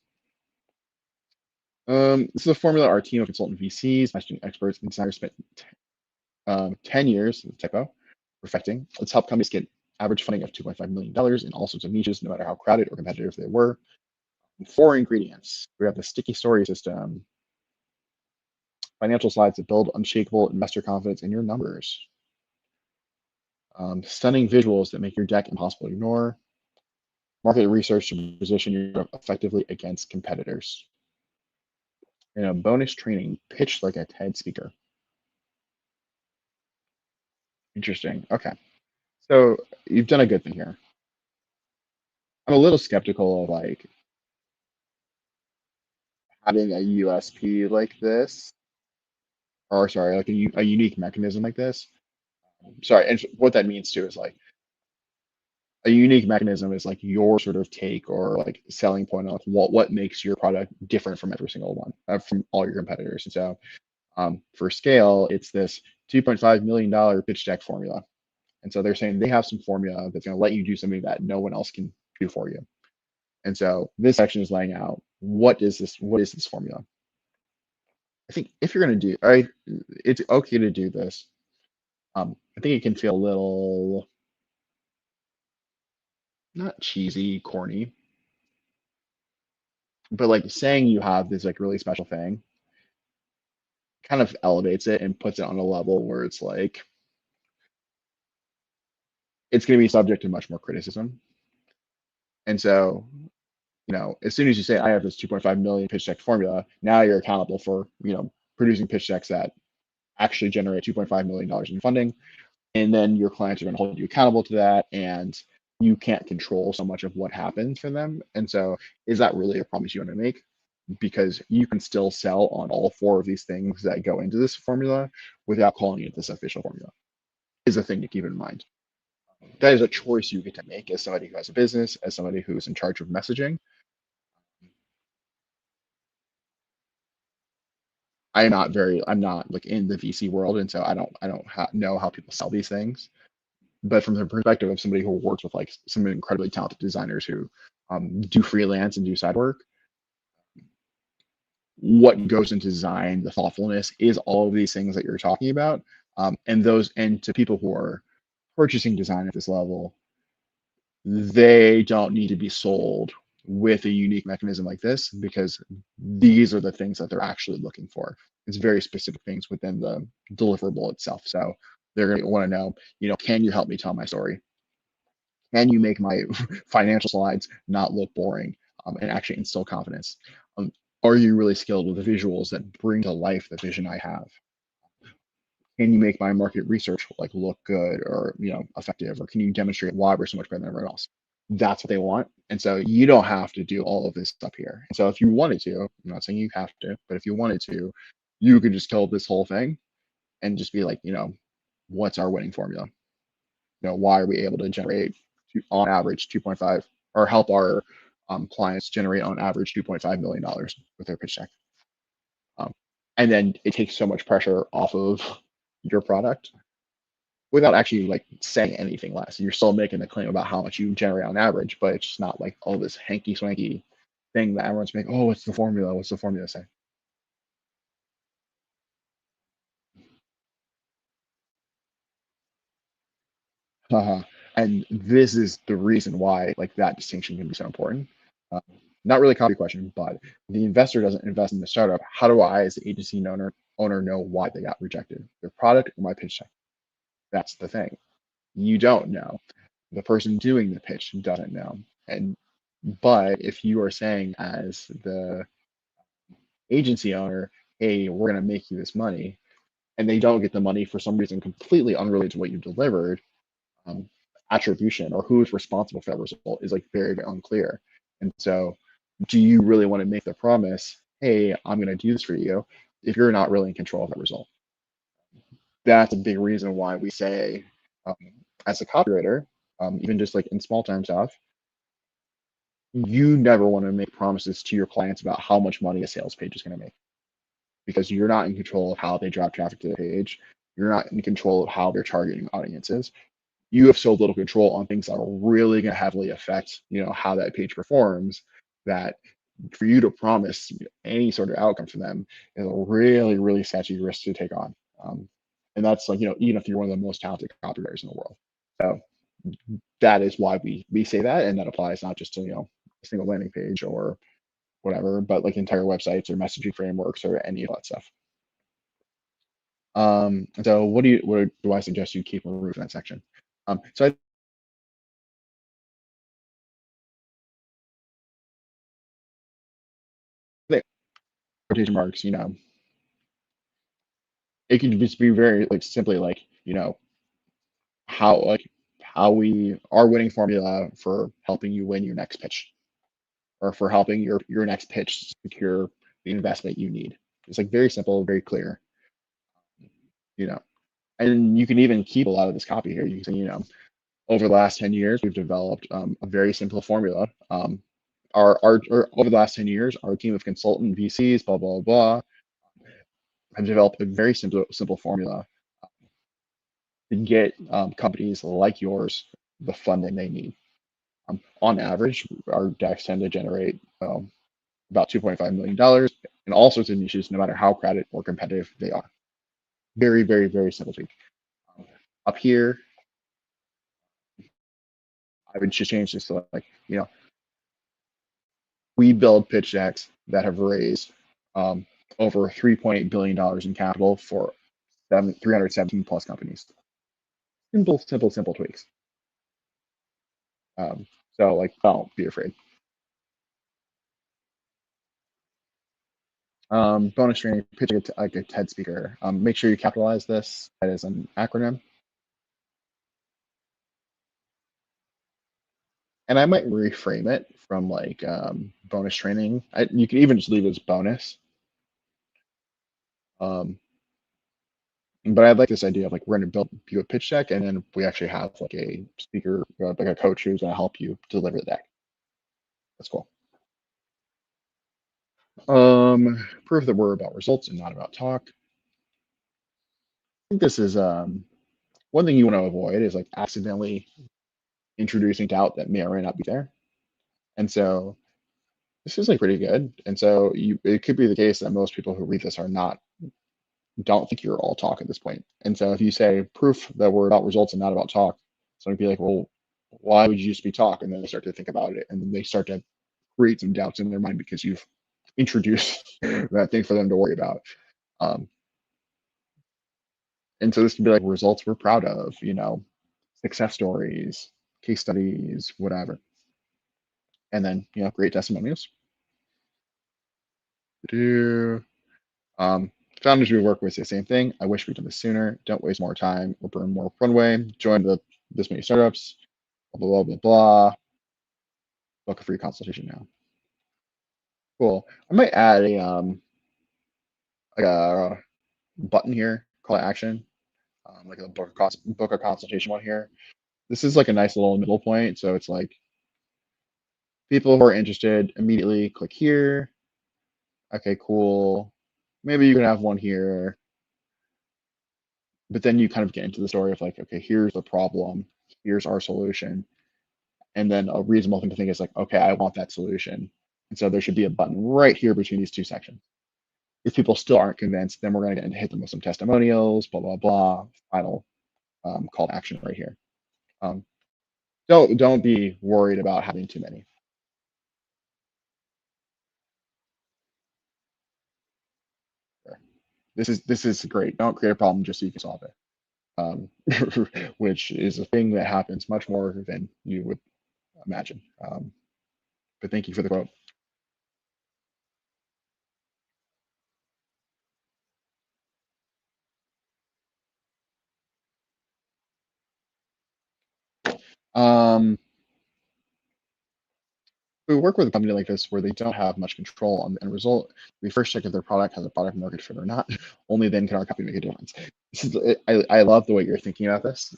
This is a formula our team of consultant VCs, messaging experts, insiders spent 10 years, typo, perfecting. Let's help companies get average funding of $2.5 million in all sorts of niches, no matter how crowded or competitive they were. Four ingredients. We have the sticky story system, financial slides that build unshakable investor confidence in your numbers, stunning visuals that make your deck impossible to ignore, market research to position you effectively against competitors, and a bonus training, pitch like a TED speaker. Interesting. Okay. So you've done a good thing here. I'm a little skeptical of like having a USP like this, or sorry, like a unique mechanism like this. Sorry, and what that means too is like a unique mechanism is like your sort of take or like selling point on what makes your product different from every single one from all your competitors. And so for scale, it's this $2.5 million pitch deck formula. And so they're saying they have some formula that's going to let you do something that no one else can do for you. And so this section is laying out what is this formula. I think if you're going to do, it's okay to do this. I think it can feel a little not cheesy, corny, but like saying you have this like really special thing kind of elevates it and puts it on a level where it's like it's going to be subject to much more criticism. And so, as soon as you say I have this 2.5 million pitch deck formula, now you're accountable for, producing pitch decks that actually generate $2.5 million in funding. And then your clients are going to hold you accountable to that. And you can't control so much of what happens for them. And so, is that really a promise you want to make? Because you can still sell on all four of these things that go into this formula without calling it this official formula, is a thing to keep in mind. That is a choice you get to make as somebody who has a business, as somebody who's in charge of messaging. I'm not like in the VC world, and so I don't know how people sell these things. But from the perspective of somebody who works with like some incredibly talented designers who do freelance and do side work, what goes into design, the thoughtfulness is all of these things that you're talking about, and to people who are purchasing design at this level, they don't need to be sold with a unique mechanism like this because these are the things that they're actually looking for. It's very specific things within the deliverable itself. So they're going to want to know, can you help me tell my story? Can you make my financial slides not look boring and actually instill confidence? Are you really skilled with the visuals that bring to life the vision I have? Can you make my market research like look good or effective, or can you demonstrate why we're so much better than everyone else? That's what they want. And so you don't have to do all of this stuff here. And so if you wanted to, I'm not saying you have to, but if you wanted to, you could just kill this whole thing and just be like, what's our winning formula? Why are we able to generate on average 2.5 or help our clients generate on average $2.5 million with their pitch deck? And then it takes so much pressure off of your product without actually like saying anything less. You're still making the claim about how much you generate on average, but it's just not like all this hanky swanky thing that everyone's making. Oh, what's the formula? What's the formula say? Uh, and this is the reason why like that distinction can be so important. Uh, Not really a copy question, but the investor doesn't invest in the startup. How do I, as the agency owner, know why they got rejected? Their product or my pitch deck? That's the thing. You don't know. The person doing the pitch doesn't know. But if you are saying as the agency owner, hey, we're going to make you this money, and they don't get the money for some reason completely unrelated to what you delivered, um, attribution or who is responsible for that result is like very, very unclear. And so, do you really want to make the promise, hey, I'm going to do this for you, if you're not really in control of that result? That's a big reason why we say, um, as a copywriter, even just like in small time stuff, you never want to make promises to your clients about how much money a sales page is going to make because you're not in control of how they drop traffic to the page. You're not in control of how they're targeting audiences. You have so little control on things that are really going to heavily affect, how that page performs, that for you to promise any sort of outcome for them is a really, really sketchy risk to take on. And that's like, even if you're one of the most talented copywriters in the world. So that is why we say that, and that applies not just to, a single landing page or whatever, but like entire websites or messaging frameworks or any of that stuff. So what do I suggest you keep removed from that section? So I think quotation marks, it can just be very like simply like, how like how we our winning formula for helping you win your next pitch, or for helping your next pitch secure the investment you need. It's like very simple, very clear, you know. And you can even keep a lot of this copy here. You can say, over the last 10 years, we've developed a very simple formula. Or over the last 10 years, our team of consultant VCs, blah, blah, blah, have developed a very simple formula to get companies like yours the funding they need. On average, our decks tend to generate about $2.5 million in all sorts of niches, no matter how crowded or competitive they are. Very, very, very simple tweak. Up here, I would just change this to like, we build pitch decks that have raised over $3.8 billion in capital for 317 plus companies. Simple, simple, simple tweaks. So like, don't be afraid. Bonus training, pitching like a TED speaker. Make sure you capitalize this. That is an acronym. And I might reframe it from like bonus training. You can even just leave it as bonus. Um, but I like this idea of like we're going to build you a pitch deck, and then we actually have like a speaker, like a coach who's going to help you deliver the deck. That's cool. Proof that we're about results and not about talk. I think this is one thing you want to avoid is like accidentally introducing doubt that may or may not be there. And so this is like pretty good. And so it could be the case that most people who read this don't think you're all talk at this point. And so if you say proof that we're about results and not about talk, someone would be like, well, why would you just be talk? And then they start to think about it, and then they start to create some doubts in their mind because you've introduced that thing for them to worry about. Um, and so this could be like results we're proud of, success stories, case studies, whatever. And then, great testimonials. Um, Founders we work with say the same thing. I wish we'd done this sooner. Don't waste more time or burn more runway. Join this many startups. Blah blah blah blah. Book a free consultation now. Cool. I might add a button here, call to action, like a book a consultation one here. This is like a nice little middle point. So it's like people who are interested immediately click here. Okay, cool. Maybe you can have one here, but then you kind of get into the story of like, okay, here's the problem, here's our solution. And then a reasonable thing to think is like, okay, I want that solution. And so there should be a button right here between these two sections. If people still aren't convinced, then we're going to hit them with some testimonials, blah, blah, blah, final call to action right here. Don't be worried about having too many. This is great. Don't create a problem just so you can solve it. Which is a thing that happens much more than you would imagine. But thank you for the quote. Um, we work with a company like this where they don't have much control on the end result. We first check if their product has a product market fit or not. Only then can our copy make a difference. I love the way you're thinking about this.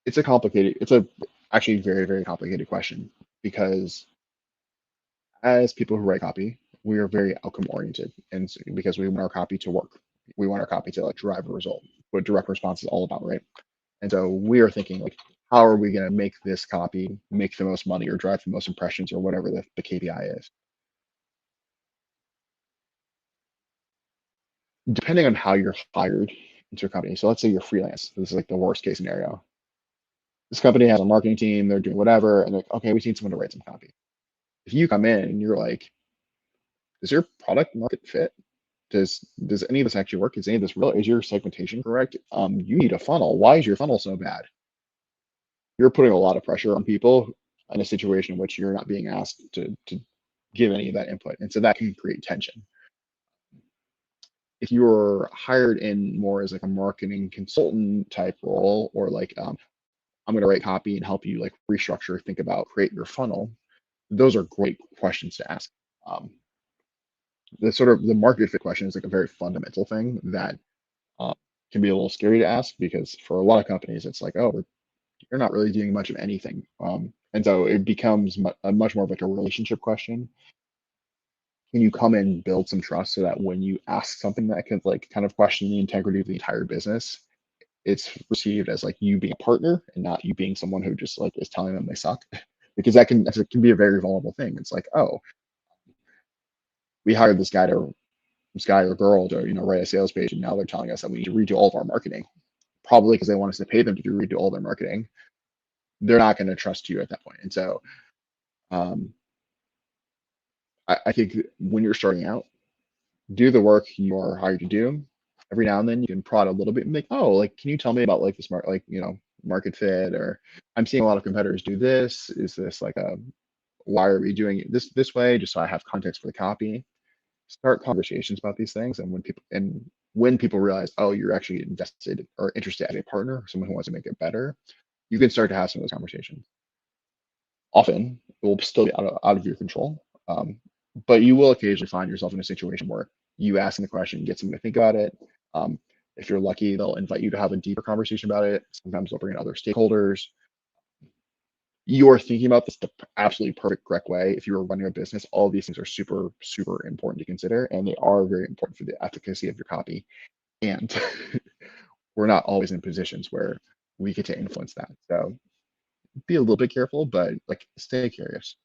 It's a actually very, very complicated question, because as people who write copy, we are very outcome oriented, and because we want our copy to work, we want our copy to like drive a result. What direct response is all about, right? And so we are thinking like, how are we going to make this copy make the most money or drive the most impressions or whatever the KPI is? Depending on how you're hired into a company. So let's say you're freelance. This is like the worst case scenario. This company has a marketing team, they're doing whatever, and they're like, okay, we need someone to write some copy. If you come in and you're like, does your product market fit? Does any of this actually work? Is any of this real? Is your segmentation correct? You need a funnel. Why is your funnel so bad? You're putting a lot of pressure on people in a situation in which you're not being asked to give any of that input. And so that can create tension. If you're hired in more as like a marketing consultant type role, or like I'm going to write copy and help you like restructure, think about, create your funnel, those are great questions to ask. Um, the sort of the market fit question is like a very fundamental thing that uh, can be a little scary to ask, because for a lot of companies, it's like, oh, you're not really doing much of anything. And so it becomes much more of like a relationship question. Can you come in and build some trust so that when you ask something that can like kind of question the integrity of the entire business, it's received as like you being a partner and not you being someone who just like is telling them they suck, because that can be a very vulnerable thing. It's like, oh, we hired this guy or girl to write a sales page, and now they're telling us that we need to redo all of our marketing, probably because they want us to pay them to redo all their marketing. They're not going to trust you at that point. And so um, I think when you're starting out, do the work you are hired to do. Every now and then you can prod a little bit and make, oh, like, can you tell me about like the smart, like, market fit, or I'm seeing a lot of competitors do this. Is this like why are we doing it this way? Just so I have context for the copy. Start conversations about these things. And when people realize, oh, you're actually invested or interested as a partner, someone who wants to make it better, you can start to have some of those conversations. Often it will still be out of your control. But you will occasionally find yourself in a situation where you asking the question, get someone to think about it. Um, if you're lucky, they'll invite you to have a deeper conversation about it. Sometimes they'll bring in other stakeholders. You're thinking about this the absolutely perfect, correct way. If you were running a business, all of these things are super, super important to consider, and they are very important for the efficacy of your copy. And we're not always in positions where we get to influence that. So be a little bit careful, but like stay curious.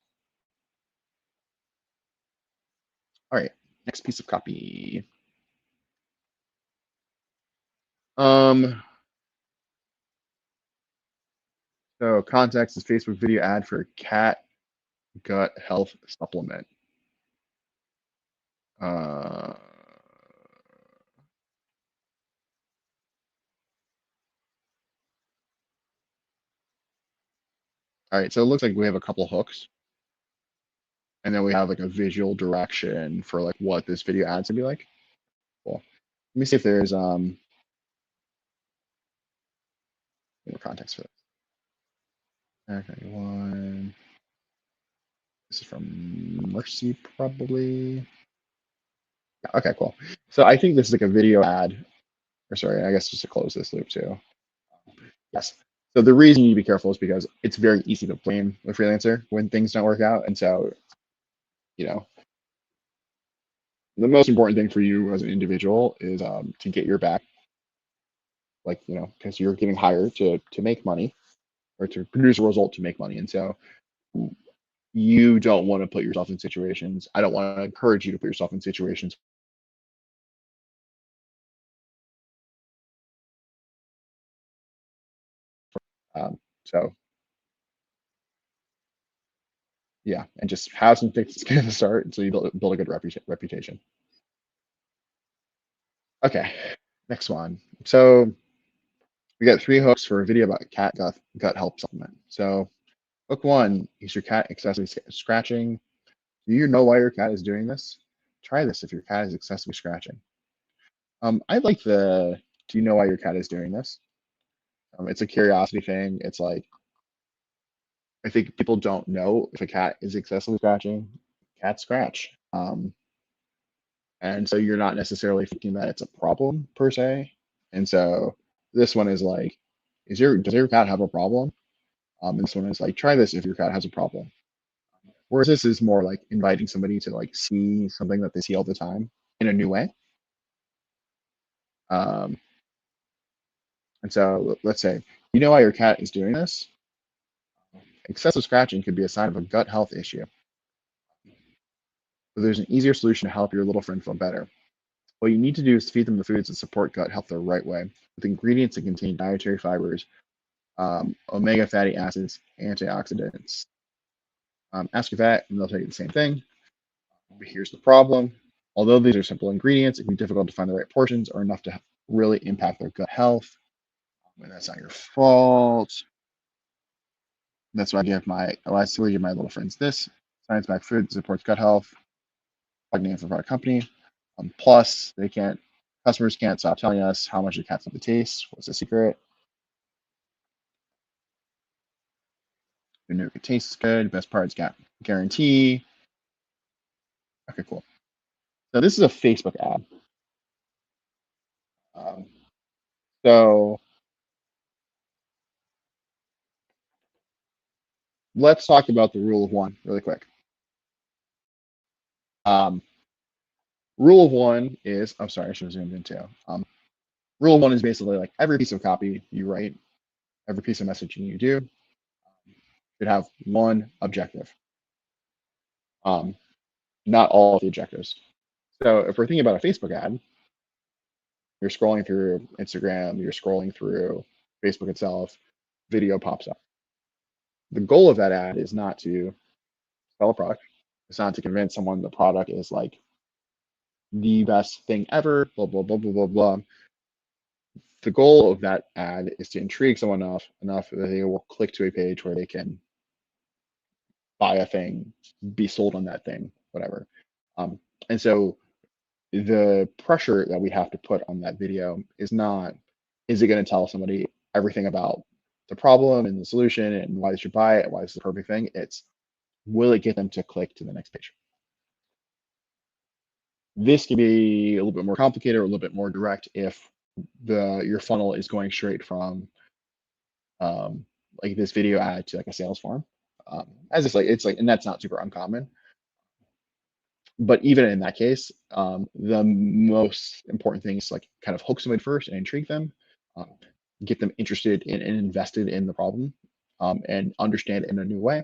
All right, next piece of copy. Um, so context is Facebook video ad for cat gut health supplement. Uh, all right, so it looks like we have a couple hooks, and then we have like a visual direction for like what this video ad's gonna be like. Cool. Let me see if there's context for this. Okay, one. This is from Mercy, probably. Yeah, okay, cool. So I think this is like a video ad, or sorry, I guess just to close this loop too. Yes. So the reason you need to be careful is because it's very easy to blame a freelancer when things don't work out. And so, you know, the most important thing for you as an individual is to get your back, like, because you're getting hired to make money or to produce a result to make money. And so you don't want to put yourself in situations. I don't want to encourage you to put yourself in situations. So yeah, and just have some things to start so you build a good reputation. Okay, next one. So we got 3 hooks for a video about cat gut health supplement. So hook 1, is your cat excessively scratching? Do you know why your cat is doing this? Try this if your cat is excessively scratching. I like do you know why your cat is doing this? It's a curiosity thing. It's like, I think people don't know if a cat is excessively scratching. Cats scratch. And so you're not necessarily thinking that it's a problem per se. And so this one is like, does your cat have a problem? And this one is like, try this if your cat has a problem. Whereas this is more like inviting somebody to like see something that they see all the time in a new way. Um, and so let's say, you know why your cat is doing this? Excessive scratching could be a sign of a gut health issue. So there's an easier solution to help your little friend feel better. What you need to do is feed them the foods that support gut health the right way, with ingredients that contain dietary fibers, omega fatty acids, antioxidants. Ask your vet, and they'll tell you the same thing. But here's the problem. Although these are simple ingredients, it can be difficult to find the right portions or enough to really impact their gut health. And that's not your fault. That's why I give my little friends this science-backed food that supports gut health. Plug name for our company. Plus, customers can't stop telling us how much the cats love the taste. What's the secret? We know it tastes good. Best part is guarantee. Okay, cool. So this is a Facebook ad. Um, so let's talk about the rule of one really quick. Um, rule of one is, I'm sorry, I should have zoomed in too. Rule of one is basically like every piece of copy you write, every piece of messaging you do should have one objective, not all of the objectives. So if we're thinking about a Facebook ad, you're scrolling through Instagram, you're scrolling through Facebook itself, video pops up. The goal of that ad is not to sell a product. It's not to convince someone the product is like the best thing ever, blah, blah, blah, blah, blah, blah. The goal of that ad is to intrigue someone enough that they will click to a page where they can buy a thing, be sold on that thing, whatever. Um, and so the pressure that we have to put on that video is not, is it going to tell somebody everything about the problem and the solution and why they should buy it, why it's the perfect thing? It's, will it get them to click to the next page? This can be a little bit more complicated or a little bit more direct if your funnel is going straight from um, like this video ad to like a sales form. As it's like, and that's not super uncommon. But even in that case, the most important thing is like kind of hook somebody first and intrigue them, um, get them interested in and invested in the problem, and understand it in a new way,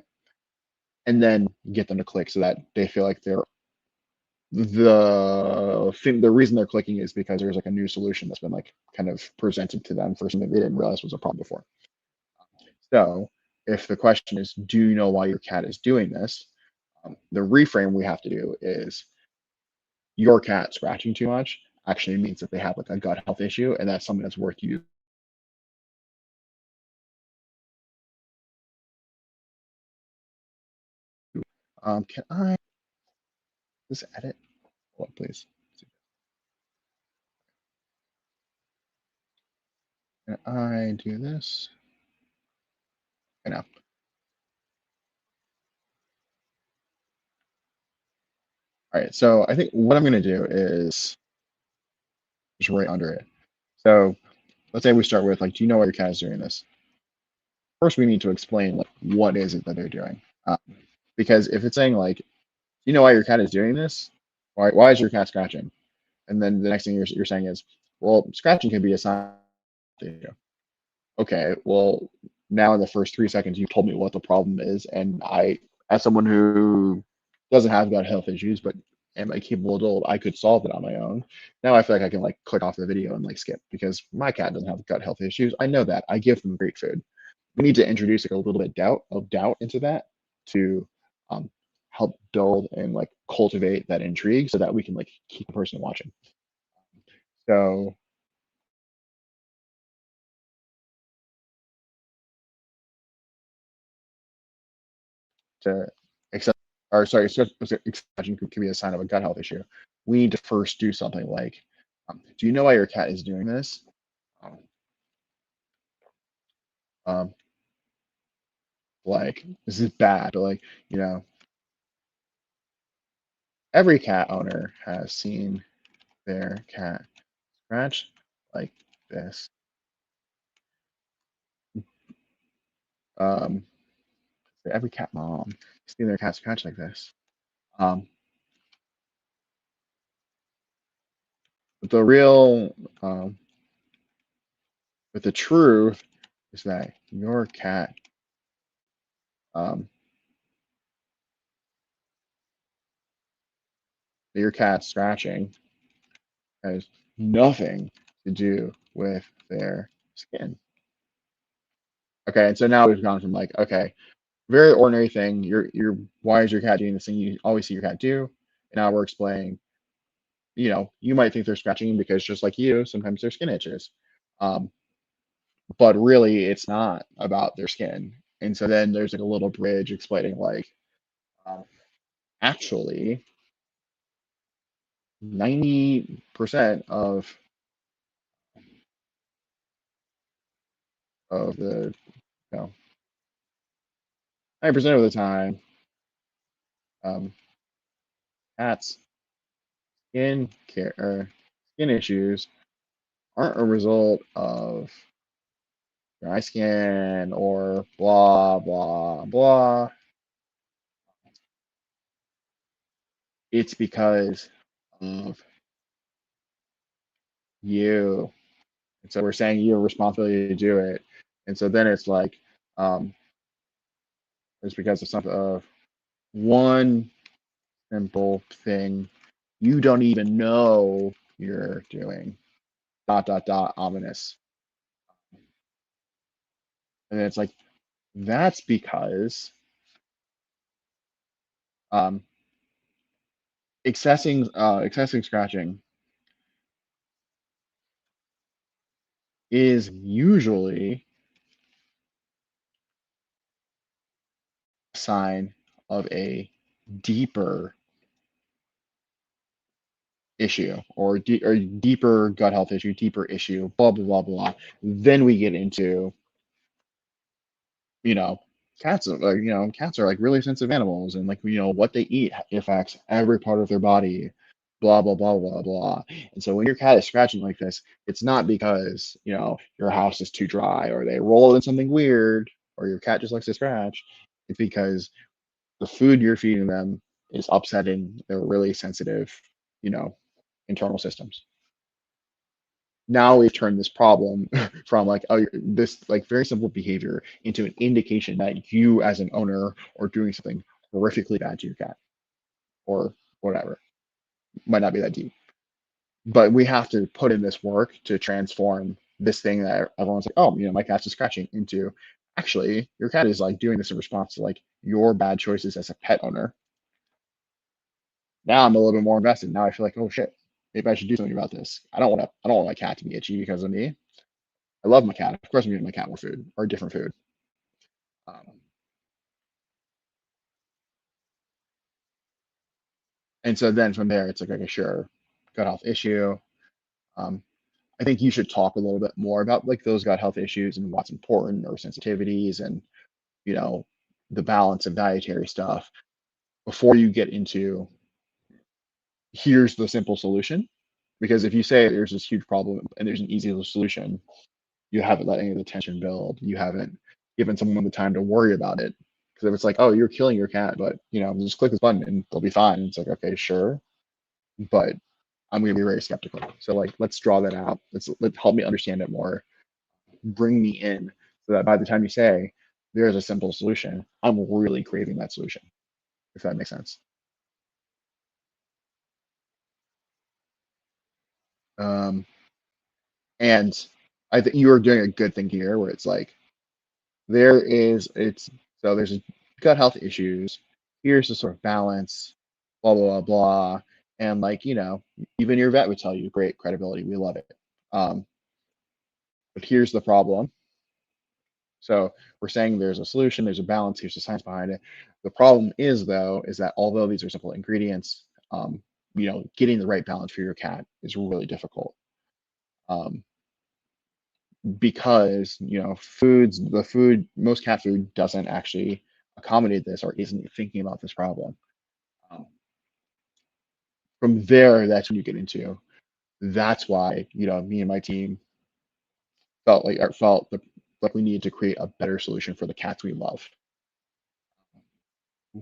and then get them to click so that they feel like the reason they're clicking is because there's like a new solution that's been like kind of presented to them for something they didn't realize was a problem before. So if the question is, do you know why your cat is doing this? The reframe we have to do is, your cat scratching too much actually means that they have like a gut health issue, and that's something that's worth you. Can I just edit? Hold on, please. Can I do this? I know. All right, so I think what I'm going to do is just right under it. So let's say we start with like, do you know why your cat is doing this? First, we need to explain like what is it that they're doing, because if it's saying like, you know why your cat is doing this, why is your cat scratching? And then the next thing you're saying is, well, scratching can be a sign. Okay, well, now in the first 3 seconds, you told me what the problem is, and I, as someone who doesn't have gut health issues, but am a capable adult, I could solve it on my own. Now I feel like I can like click off the video and like skip because my cat doesn't have gut health issues. I know that. I give them great food. We need to introduce like a little bit of doubt into that to um, help build and like cultivate that intrigue so that we can like keep the person watching. So to accept, or sorry, exception can be a sign of a gut health issue. We need to first do something like, do you know why your cat is doing this? Um, um, like, this is bad, but like, you know, every cat owner has seen their cat scratch like this. Um, every cat mom. seeing their cat scratch like this. Um, but the real, but the truth is that um, your cat scratching has nothing to do with their skin. Okay, and so now we've gone from like, okay, very ordinary thing. Why is your cat doing this thing you always see your cat do? And now we're explaining, you might think they're scratching because just like you, sometimes their skin itches. Um, but really it's not about their skin. And so then there's like a little bridge explaining like, um, actually 90% of the, you know, 90% of the time, um, cats skin care or skin issues aren't a result of dry skin or blah blah blah. It's because of you. And so we're saying you have a responsibility to do it. And so then it's like, um, it's because of something of one simple thing you don't even know you're doing. Dot dot dot ominous. And it's like that's because um, excessing scratching is usually a sign of a deeper issue or deeper gut health issue, deeper issue, blah blah blah blah. Then we get into, you know, cats are like, cats are like really sensitive animals, and like, what they eat affects every part of their body, blah blah blah blah blah. And so when your cat is scratching like this, it's not because, your house is too dry or they rolled in something weird or your cat just likes to scratch. It's because the food you're feeding them is upsetting their really sensitive, you know, internal systems. Now we've turned this problem from like, oh, this like very simple behavior into an indication that you as an owner are doing something horrifically bad to your cat or whatever. Might not be that deep, but we have to put in this work to transform this thing that everyone's like, oh, my cat's just scratching, into actually your cat is like doing this in response to like your bad choices as a pet owner. Now I'm a little bit more invested. Now I feel like, oh shit, maybe I should do something about this. I don't want my cat to be itchy because of me. I love my cat. Of course, I'm giving my cat more food or different food. Um, and so then from there, it's like, okay, sure, gut health issue. Um, I think you should talk a little bit more about like those gut health issues and what's important or sensitivities and, you know, the balance of dietary stuff before you get into here's the simple solution. Because if you say there's this huge problem and there's an easy solution, you haven't let any of the tension build. You haven't given someone the time to worry about it. Because if it's like, oh, you're killing your cat, but just click this button and they'll be fine. It's like, okay, sure, but I'm going to be very skeptical. So like, let's draw that out. Let help me understand it more. Bring me in so that by the time you say there's a simple solution, I'm really craving that solution. If that makes sense. Um, and I think you are doing a good thing here, where it's like there's gut health issues. Here's the sort of balance, blah blah blah blah, and like even your vet would tell you, great credibility, we love it. Um, but here's the problem. So we're saying there's a solution, there's a balance, here's the science behind it. The problem is though, is that although these are simple ingredients, getting the right balance for your cat is really difficult. Um, because most cat food doesn't actually accommodate this or isn't thinking about this problem. Um, from there, that's when you get into. That's why me and my team felt like we needed to create a better solution for the cats we love.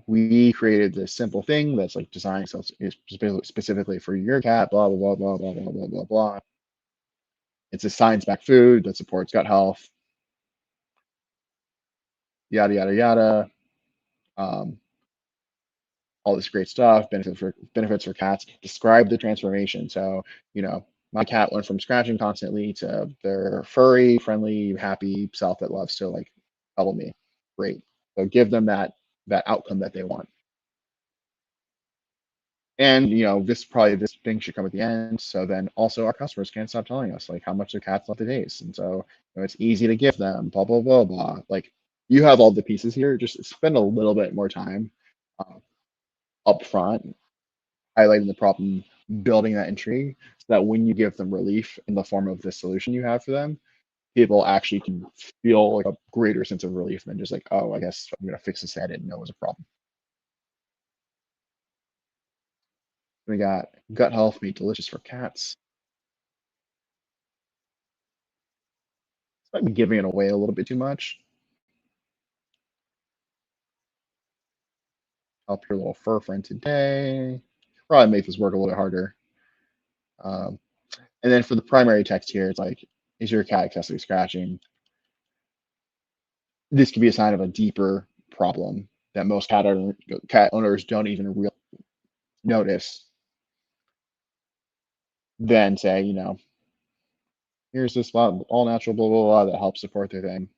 we created this simple thing that's like designed so it's specifically for your cat, blah, blah, blah, blah, blah, blah, blah, blah, blah. It's a science-backed food that supports gut health, yada, yada, yada. Um, all this great stuff, benefits for cats. Describe the transformation. So, my cat went from scratching constantly to their furry, friendly, happy self that loves to like cuddle me. Great. So give them that outcome that they want. And this thing should come at the end. So then also our customers can't stop telling us like how much their cats love the taste. And so it's easy to give them, blah, blah, blah, blah. Like you have all the pieces here. Just spend a little bit more time uh, up front highlighting the problem, building that intrigue, so that when you give them relief in the form of this solution you have for them, people actually can feel like a greater sense of relief than just like, oh, I guess I'm gonna fix this. I didn't know it was a problem. We got gut health made delicious for cats. Might be giving it away a little bit too much. Help your little fur friend today. Probably make this work a little bit harder. Um, and then for the primary text here, it's like, is your cat excessively scratching? This could be a sign of a deeper problem that most cat owners don't even notice. Then say, here's this all natural, blah, blah, blah, that helps support their thing.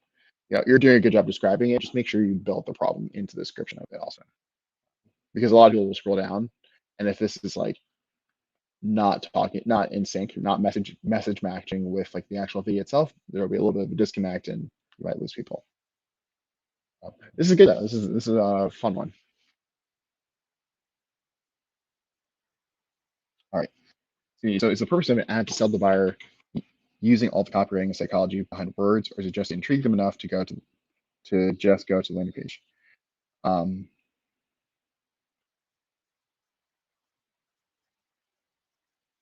You're doing a good job describing it. Just make sure you build the problem into the description of it also. Because a lot of people will scroll down. And if this is like not talking, not in sync, not message matching with like the actual video itself, there'll be a little bit of a disconnect and you might lose people. This is good though. This is a fun one. All right. So is the purpose of an ad to sell the buyer using all the copywriting and psychology behind words, or is it just to intrigue them enough to just go to the landing page? Um,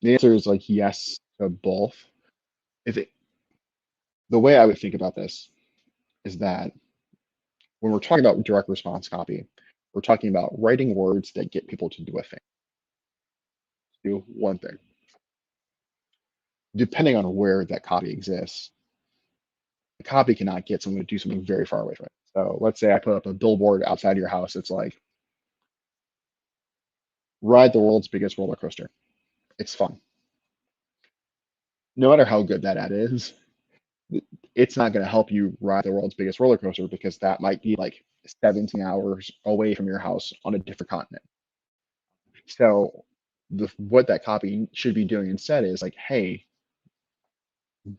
the answer is like yes to both. If it, the way I would think about this is that when we're talking about direct response copy, we're talking about writing words that get people to do a thing, do one thing. Depending on where that copy exists, the copy cannot get someone to do something very far away from it. So let's say I put up a billboard outside your house. It's like, ride the world's biggest roller coaster. It's fun. No matter how good that ad is, it's not going to help you ride the world's biggest roller coaster because that might be like 17 hours away from your house on a different continent. So what that copy should be doing instead is like, hey,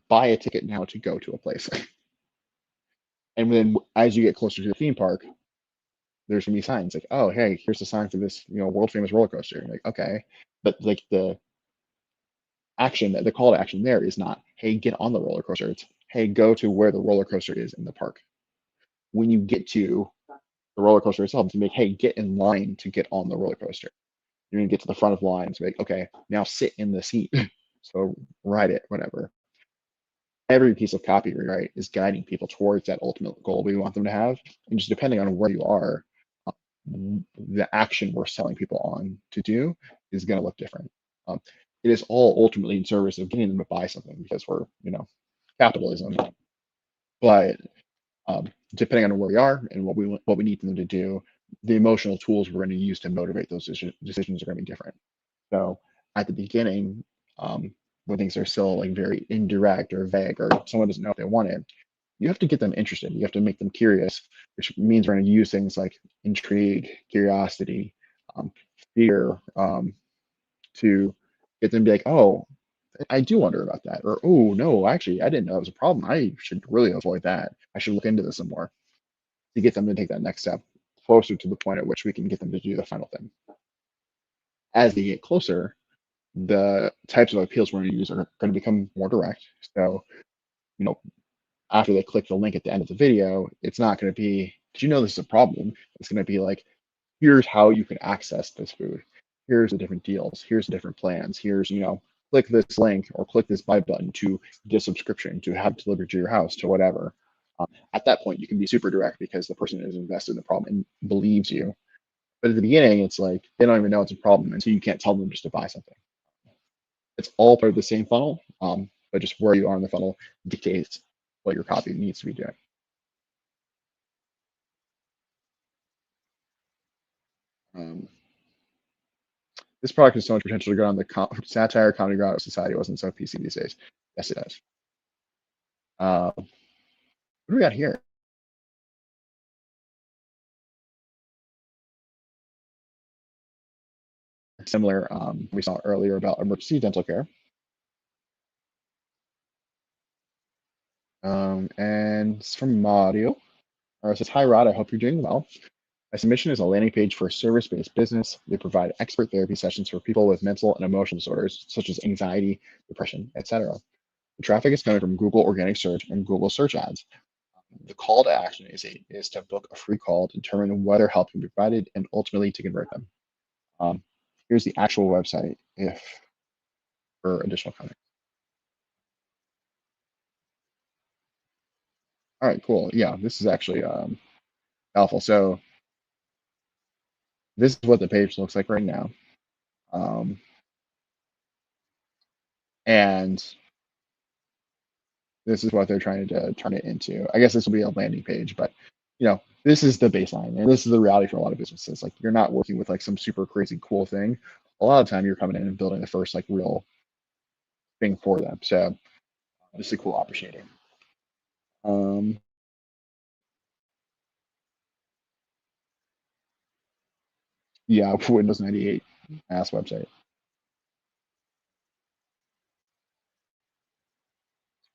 buy a ticket now to go to a place. And then as you get closer to the theme park, there's gonna be signs like, oh, hey, here's the sign for this, world famous roller coaster. And like, okay, but like the call to action there is not, hey, get on the roller coaster. It's, hey, go to where the roller coaster is in the park. When you get to the roller coaster itself, to make, hey, get in line to get on the roller coaster. You're gonna get to the front of the line to make, okay, now sit in the seat. So ride it, whatever. Every piece of copyright is guiding people towards that ultimate goal we want them to have. And just depending on where you are, the action we're selling people on to do is going to look different. It is all ultimately in service of getting them to buy something because we're, capitalism. But depending on where we are and what we need them to do, the emotional tools we're going to use to motivate those decisions are going to be different. So at the beginning, when things are still like very indirect or vague, or someone doesn't know what they wanted, you have to get them interested. You have to make them curious, which means we're going to use things like intrigue, curiosity, um, fear, to get them to be like, oh, I do wonder about that. Or, oh, no, actually, I didn't know it was a problem. I should really avoid that. I should look into this some more to get them to take that next step closer to the point at which we can get them to do the final thing. As they get closer, the types of appeals we're going to use are going to become more direct. So, you know, after they click the link at the end of the video, it's not going to be, did you know this is a problem? It's going to be like, here's how you can access this food. Here's the different deals. Here's the different plans. Here's, click this link or click this buy button to get a subscription, to have it delivered to your house, to whatever. At that point, you can be super direct because the person is invested in the problem and believes you. But at the beginning, it's like they don't even know it's a problem, and so you can't tell them just to buy something. It's all part of the same funnel, but just where you are in the funnel dictates what your copy needs to be doing. Um, this product has so much potential to go on the satire comedy ground of society. Wasn't so PC these days. Yes, it does. What do we got here? Similar, we saw earlier about emergency dental care. And it's from Mario. It says, "Hi Rod, I hope you're doing well. My submission is a landing page for a service-based business. They provide expert therapy sessions for people with mental and emotional disorders such as anxiety, depression, etc. The traffic is coming from Google organic search and Google search ads. The call to action is to book a free call to determine whether help can be provided and ultimately to convert them." Um, Here's the actual website if for additional comments. All right, cool. Yeah, this is actually helpful. So this is what the page looks like right now. Um, and this is what they're trying to turn it into. I guess this will be a landing page, but this is the baseline, and this is the reality for a lot of businesses. Like you're not working with like some super crazy cool thing. A lot of time you're coming in and building the first like real thing for them. So this is a cool opportunity. Um, yeah, Windows 98 ass website.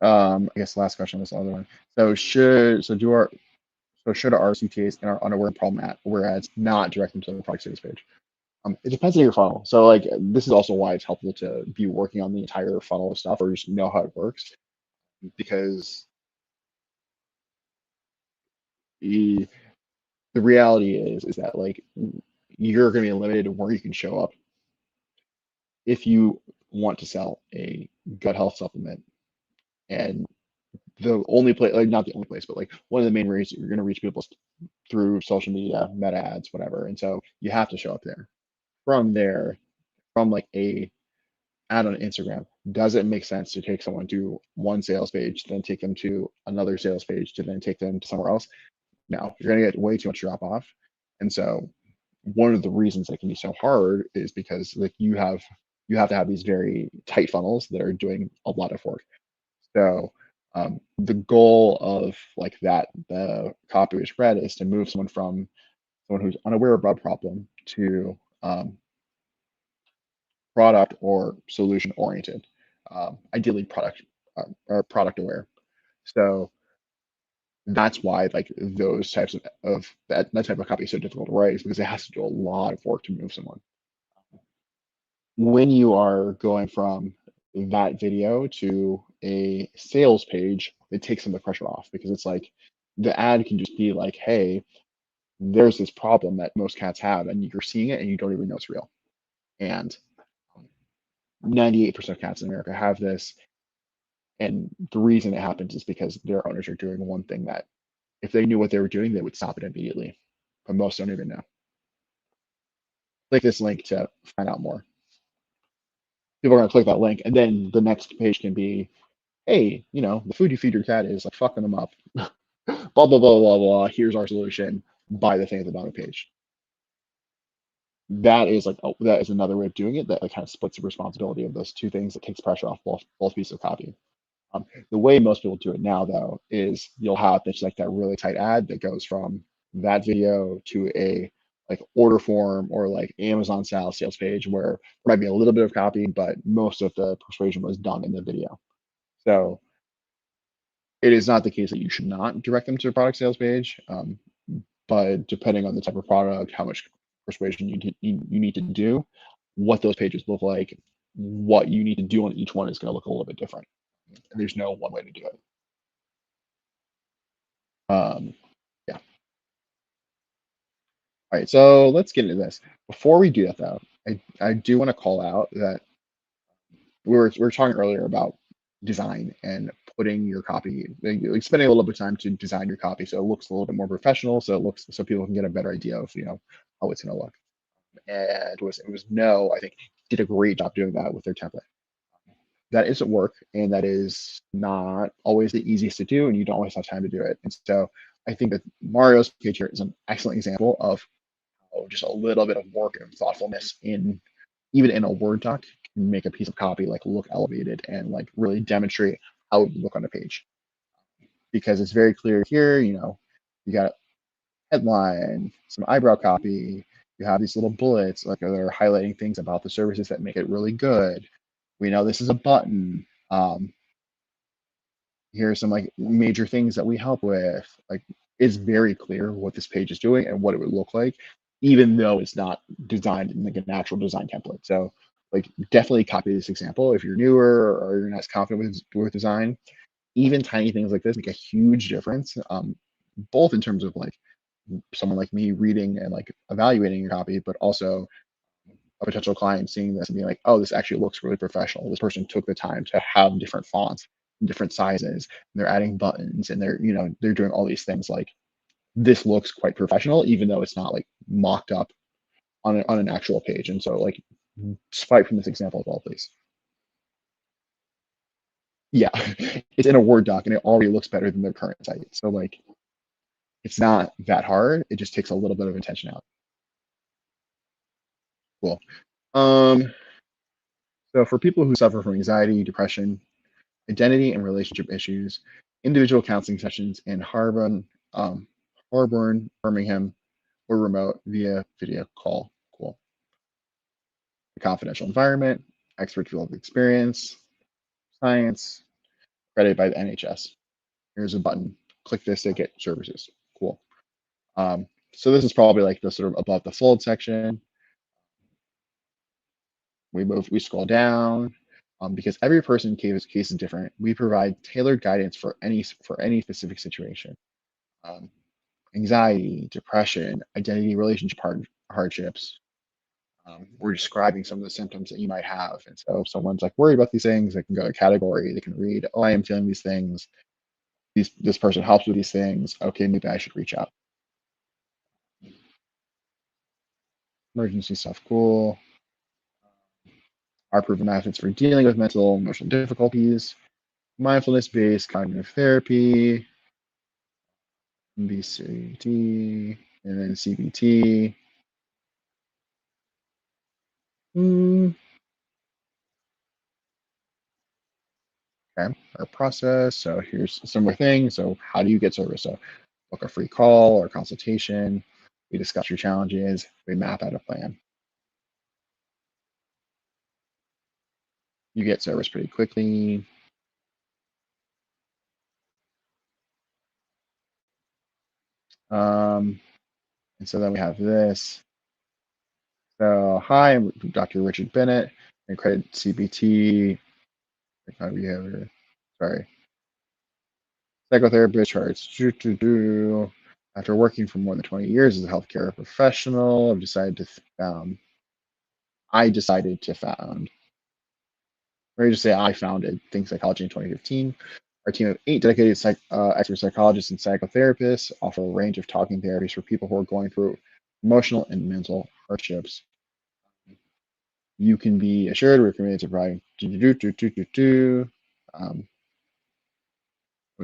I guess the last question on this other one. Should our CTAs and our unaware problem at whereas not direct them to the product sales page? It depends on your funnel. So like this is also why it's helpful to be working on the entire funnel of stuff or just know how it works, because the the reality is that like you're going to be limited to where you can show up if you want to sell a gut health supplement. And the only place, like not the only place, but like one of the main ways you're going to reach people through social media, meta ads, whatever. And so you have to show up there. From there, from like a ad on Instagram, does it make sense to take someone to one sales page, then take them to another sales page, to then take them to somewhere else? No, you're going to get way too much drop off. And so one of the reasons that can be so hard is because like you have to have these very tight funnels that are doing a lot of work. So the goal of like that the copy we read is to move someone from someone who's unaware of a problem to product or solution oriented, ideally product or product aware. So that's why like those types of that type of copy is so difficult to write, is because it has to do a lot of work to move someone. When you are going from that video to a sales page, it takes some of the pressure off, because it's like the ad can just be like, hey, there's this problem that most cats have, and you're seeing it and you don't even know it's real. And 98% of cats in America have this. And the reason it happens is because their owners are doing one thing that if they knew what they were doing, they would stop it immediately. But most don't even know. Click this link to find out more. People are going to click that link, and then the next page can be, hey, the food you feed your cat is like fucking them up. Blah, blah, blah, blah, blah. Here's our solution. Buy the thing at the bottom of the page. That is that is another way of doing it that like kind of splits the responsibility of those two things. That takes pressure off both pieces of copy. The way most people do it now, though, is you'll have this like that really tight ad that goes from that video to a like order form or like Amazon style sales page, where there might be a little bit of copy, but most of the persuasion was done in the video. So it is not the case that you should not direct them to a product sales page, but depending on the type of product, how much persuasion you need to do, what those pages look like, what you need to do on each one is going to look a little bit different. And there's no one way to do it. Yeah. All right, so let's get into this. Before we do that, though, I do want to call out that we were talking earlier about design and putting your copy, like spending a little bit of time to design your copy so it looks a little bit more professional, so it looks so people can get a better idea of how it's going to look. And it was no, I think did a great job doing that with their template. That isn't work, and that is not always the easiest to do, and you don't always have time to do it. And so I think that Mario's page here is an excellent example of how just a little bit of work and thoughtfulness in even in a Word doc can make a piece of copy like look elevated and like really demonstrate how it would look on a page. Because it's very clear here, you got headline, some eyebrow copy, you have these little bullets like they're highlighting things about the services that make it really good. We know this is a button. Here are some like major things that we help with. Like it's very clear what this page is doing and what it would look like, even though it's not designed in like a natural design template. So like definitely copy this example if you're newer or you're not as confident with design. Even tiny things like this make a huge difference, both in terms of like someone like me reading and like evaluating your copy, but also a potential client seeing this and being like, oh, this actually looks really professional. This person took the time to have different fonts, different sizes, and they're adding buttons and they're doing all these things. Like this looks quite professional, even though it's not like mocked up on an actual page. And so like swipe from this example as well, please. Yeah, it's in a Word doc and it already looks better than their current site. So like it's not that hard. It just takes a little bit of intentionality. Cool. Um, so for people who suffer from anxiety, depression, identity and relationship issues, individual counseling sessions in Harborne, Birmingham, or remote via video call. Cool. A confidential environment, expert field of experience, science, accredited by the NHS. Here's a button. Click this to get services. Cool. So this is probably like the sort of above the fold section. We scroll down. Because every person case is different, we provide tailored guidance for any specific situation. Um, Anxiety, depression, identity, relationship hardships. We're describing some of the symptoms that you might have. And so if someone's like worried about these things, they can go to category, they can read, oh, I am feeling these things. This person helps with these things. Okay, maybe I should reach out. Emergency stuff, cool. Our proven methods for dealing with mental and emotional difficulties, mindfulness-based cognitive therapy, MBCT, and then CBT. Okay, our process. So here's some more things. So how do you get service? So book a free call or consultation. We discuss your challenges. We map out a plan. You get service pretty quickly. And so then we have this. So hi, I'm Dr. Richard Bennett, accredited CBT, behavior, sorry, psychotherapist charts. After working for more than 20 years as a healthcare professional, I decided to found Ready to say I founded Think Psychology in 2015. Our team of 8 dedicated expert psychologists and psychotherapists offer a range of talking therapies for people who are going through emotional and mental hardships. You can be assured we're committed to providing. We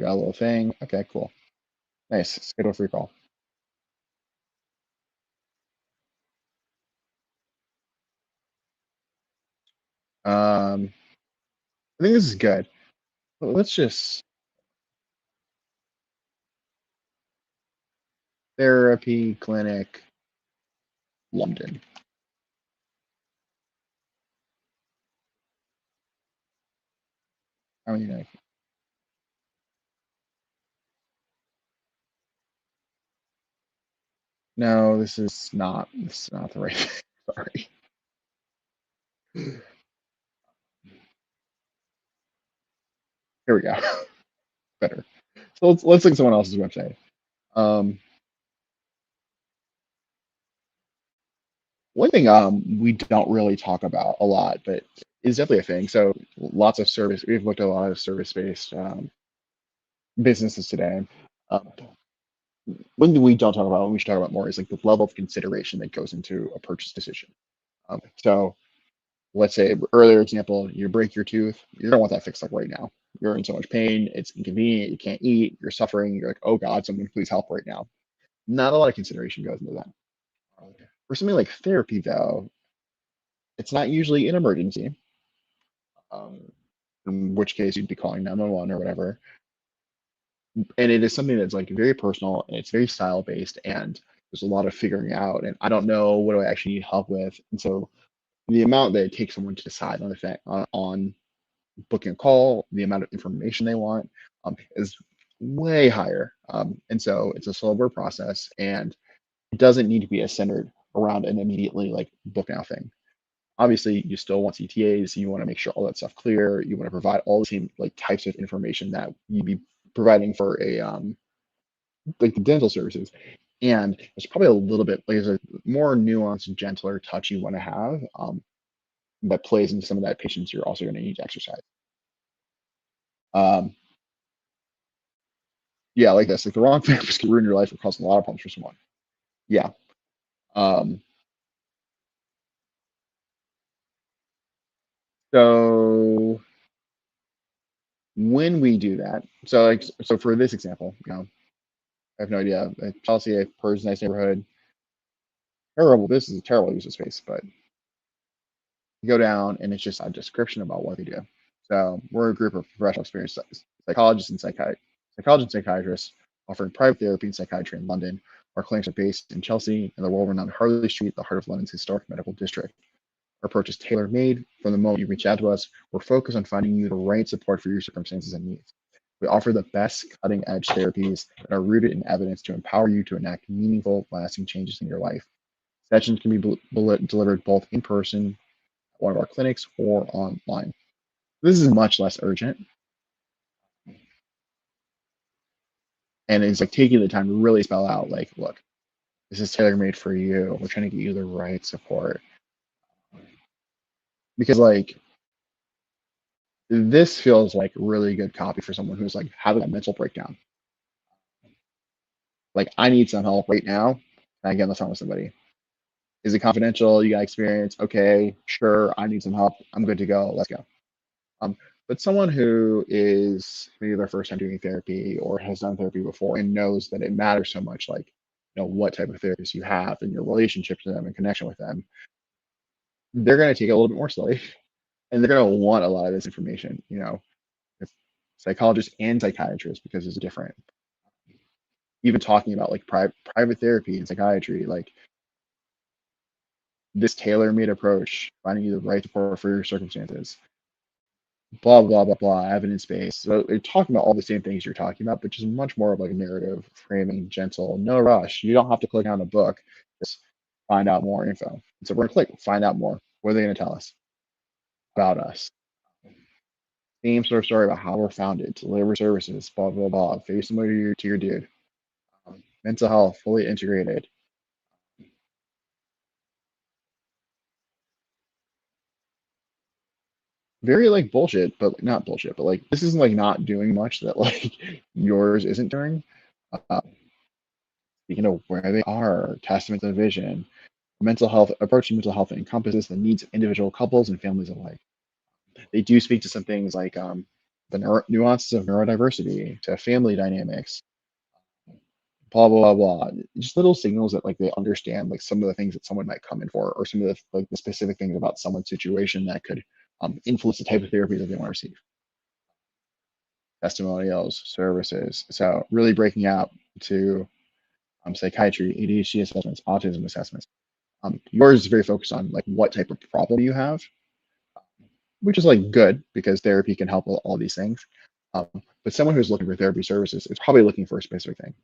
got a little thing. Okay, cool. Nice. Schedule a free call. I think this is good. Let's just therapy clinic, London. I mean, no, this is not the right thing. Sorry. Here we go. Better. So let's look at someone else's website. Um, One thing we don't really talk about a lot, but is definitely a thing. So lots of service. We've looked at a lot of service-based businesses today. Um, When we don't talk about, what we should talk about more is like the level of consideration that goes into a purchase decision. So let's say earlier example, you break your tooth, you don't want that fixed like right now. You're in so much pain, it's inconvenient, you can't eat, you're suffering, you're like, oh God, someone please help right now. Not a lot of consideration goes into that. For something like therapy, though, it's not usually an emergency, um, in which case you'd be calling 911 or whatever. And it is something that's like very personal and it's very style based and there's a lot of figuring out. And I don't know what do I actually need help with. And so the amount that it takes someone to decide on the fact on booking a call, the amount of information they want is way higher. And so it's a slower process and it doesn't need to be as centered around an immediately like book now thing. Obviously, you still want CTAs, you want to make sure all that stuff clear, you want to provide all the same like types of information that you'd be providing for a like the dental services. And there's probably a little bit like there's a more nuanced, gentler touch you want to have that plays into some of that patience you're also going to need to exercise. Um, yeah, like this, like the wrong therapist can ruin your life or cause a lot of problems for someone. Yeah. Um, so when we do that, so for this example, I have no idea. Chelsea, a Purr's nice neighborhood. Terrible. This is a terrible use of space, but you go down and it's just a description about what they do. So we're a group of professional experienced psychologists and psychiatrists offering private therapy and psychiatry in London. Our clinics are based in Chelsea in the world-renowned Harley Street, the heart of London's historic medical district. Our approach is tailor-made. From the moment you reach out to us, we're focused on finding you the right support for your circumstances and needs. We offer the best cutting-edge therapies that are rooted in evidence to empower you to enact meaningful, lasting changes in your life. Sessions can be delivered both in person at one of our clinics or online. This is much less urgent, and it's like taking the time to really spell out, like, look, this is tailor-made for you. We're trying to get you the right support because, like, this feels like really good copy for someone who's like having a mental breakdown. Like, I need some help right now. Can I get on the phone with somebody? Is it confidential? You got experience? Okay, sure. I need some help. I'm good to go. Let's go. Um, but someone who is maybe their first time doing therapy or has done therapy before and knows that it matters so much, like what type of therapist you have and your relationship to them and connection with them, they're going to take it a little bit more slowly, and they're going to want a lot of this information. With psychologists and psychiatrists because it's different. Even talking about like private therapy and psychiatry, like this tailor-made approach, finding you the right support for your circumstances, blah blah blah blah, evidence-based. So they're talking about all the same things you're talking about, but just much more of like a narrative framing, gentle, no rush. You don't have to click on a book, just find out more info. And so we're gonna click find out more. What are they gonna tell us about us? Same sort of story about how we're founded, deliver services, blah blah blah. Very similar to your dude. Mental health, fully integrated. Very like bullshit, but not bullshit, but like this isn't like not doing much that like yours isn't doing. Uh, Speaking of where they are, testament to the vision. Mental health approaching mental health encompasses the needs of individual couples and families alike. They do speak to some things like the nuances of neurodiversity, to family dynamics, blah blah blah blah. Just little signals that like they understand like some of the things that someone might come in for, or some of the like the specific things about someone's situation that could influence the type of therapy that they want to receive. Testimonials, services. So really breaking out to psychiatry, ADHD assessments, autism assessments. Yours is very focused on like what type of problem you have, which is like good because therapy can help with all these things. Um, but someone who's looking for therapy services is probably looking for a specific thing.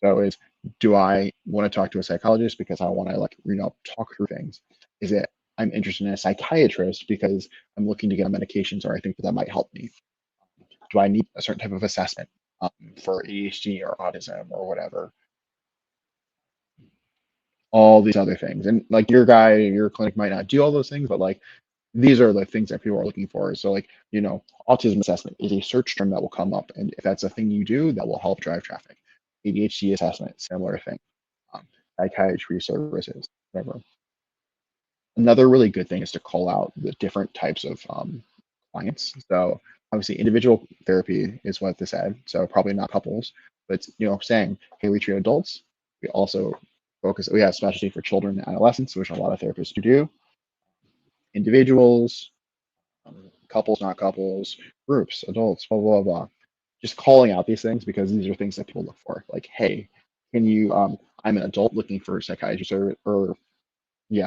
So is do I want to talk to a psychologist because I want to like talk through things? Is it I'm interested in a psychiatrist because I'm looking to get on medications or I think that might help me? Do I need a certain type of assessment for ADHD or autism or whatever? All these other things. And like your clinic might not do all those things, but like these are the things that people are looking for. So like, autism assessment is a search term that will come up. And if that's a thing you do, that will help drive traffic. ADHD assessment, similar thing. Psychiatry services, whatever. Another really good thing is to call out the different types of clients. So obviously individual therapy is what this said. So probably not couples, but saying, hey, we treat adults. We also we have specialty for children and adolescents, which a lot of therapists do. Individuals, couples, not couples, groups, adults, blah, blah, blah. Just calling out these things because these are things that people look for. Like, hey, can you, I'm an adult looking for psychiatry service or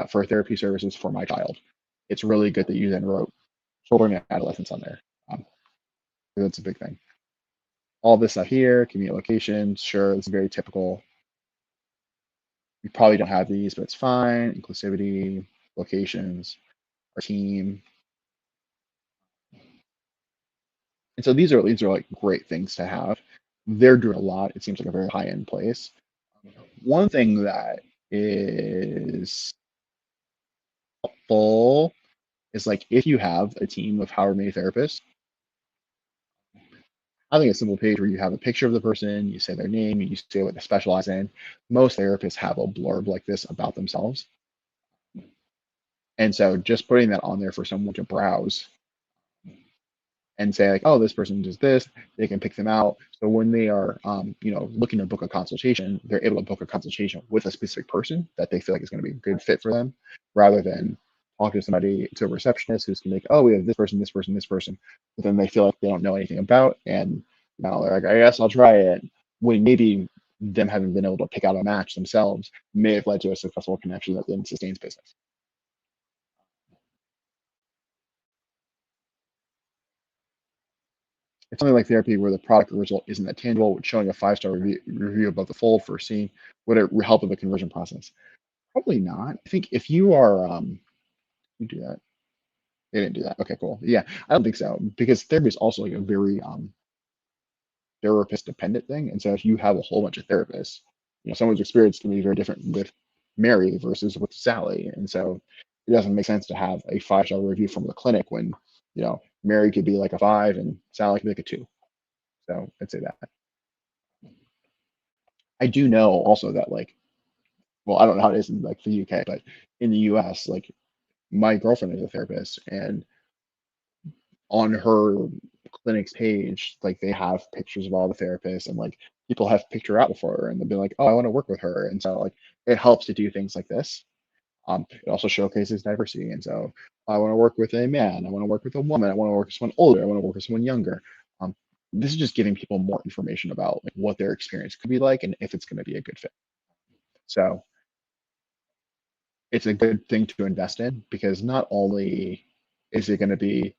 for therapy services for my child. It's really good that you then wrote children and adolescents on there. That's a big thing. All this stuff here, commute locations, sure, it's very typical. You probably don't have these, but it's fine. Inclusivity, locations, our team. And so these are like great things to have. They're doing a lot. It seems like a very high-end place. One thing that is helpful is like if you have a team of however many therapists, having a simple page where you have a picture of the person, you say their name, you say what they specialize in. Most therapists have a blurb like this about themselves. And so just putting that on there for someone to browse and say like, oh, this person does this, they can pick them out. So when they are, looking to book a consultation, they're able to book a consultation with a specific person that they feel like is going to be a good fit for them, rather than talk to somebody, to a receptionist who's going to make, oh, we have this person, this person, this person, but then they feel like they don't know anything about, and now they're like, I guess I'll try it. When maybe them having been able to pick out a match themselves may have led to a successful connection that then sustains business. It's something like therapy where the product or result isn't that tangible, with showing a 5-star review above the fold for seeing would it help with the conversion process? Probably not. I think if you are, you do that. They didn't do that. Okay, cool. Yeah, I don't think so because therapy is also like a very therapist dependent thing. And so if you have a whole bunch of therapists, someone's experience can be very different with Mary versus with Sally. And so it doesn't make sense to have a 5-star review from the clinic when, Mary could be like a 5 and Sally could be like a 2. So I'd say that. I do know also that like, well, I don't know how it is in like the UK, but in the US, like my girlfriend is a therapist, and on her clinic's page, like they have pictures of all the therapists, and like people have picked her out for her, and they'll be like, "Oh, I want to work with her," and so like it helps to do things like this. It also showcases diversity, and so I want to work with a man, I want to work with a woman, I want to work with someone older, I want to work with someone younger. This is just giving people more information about like, what their experience could be like and if it's going to be a good fit. So it's a good thing to invest in because not only is it going to be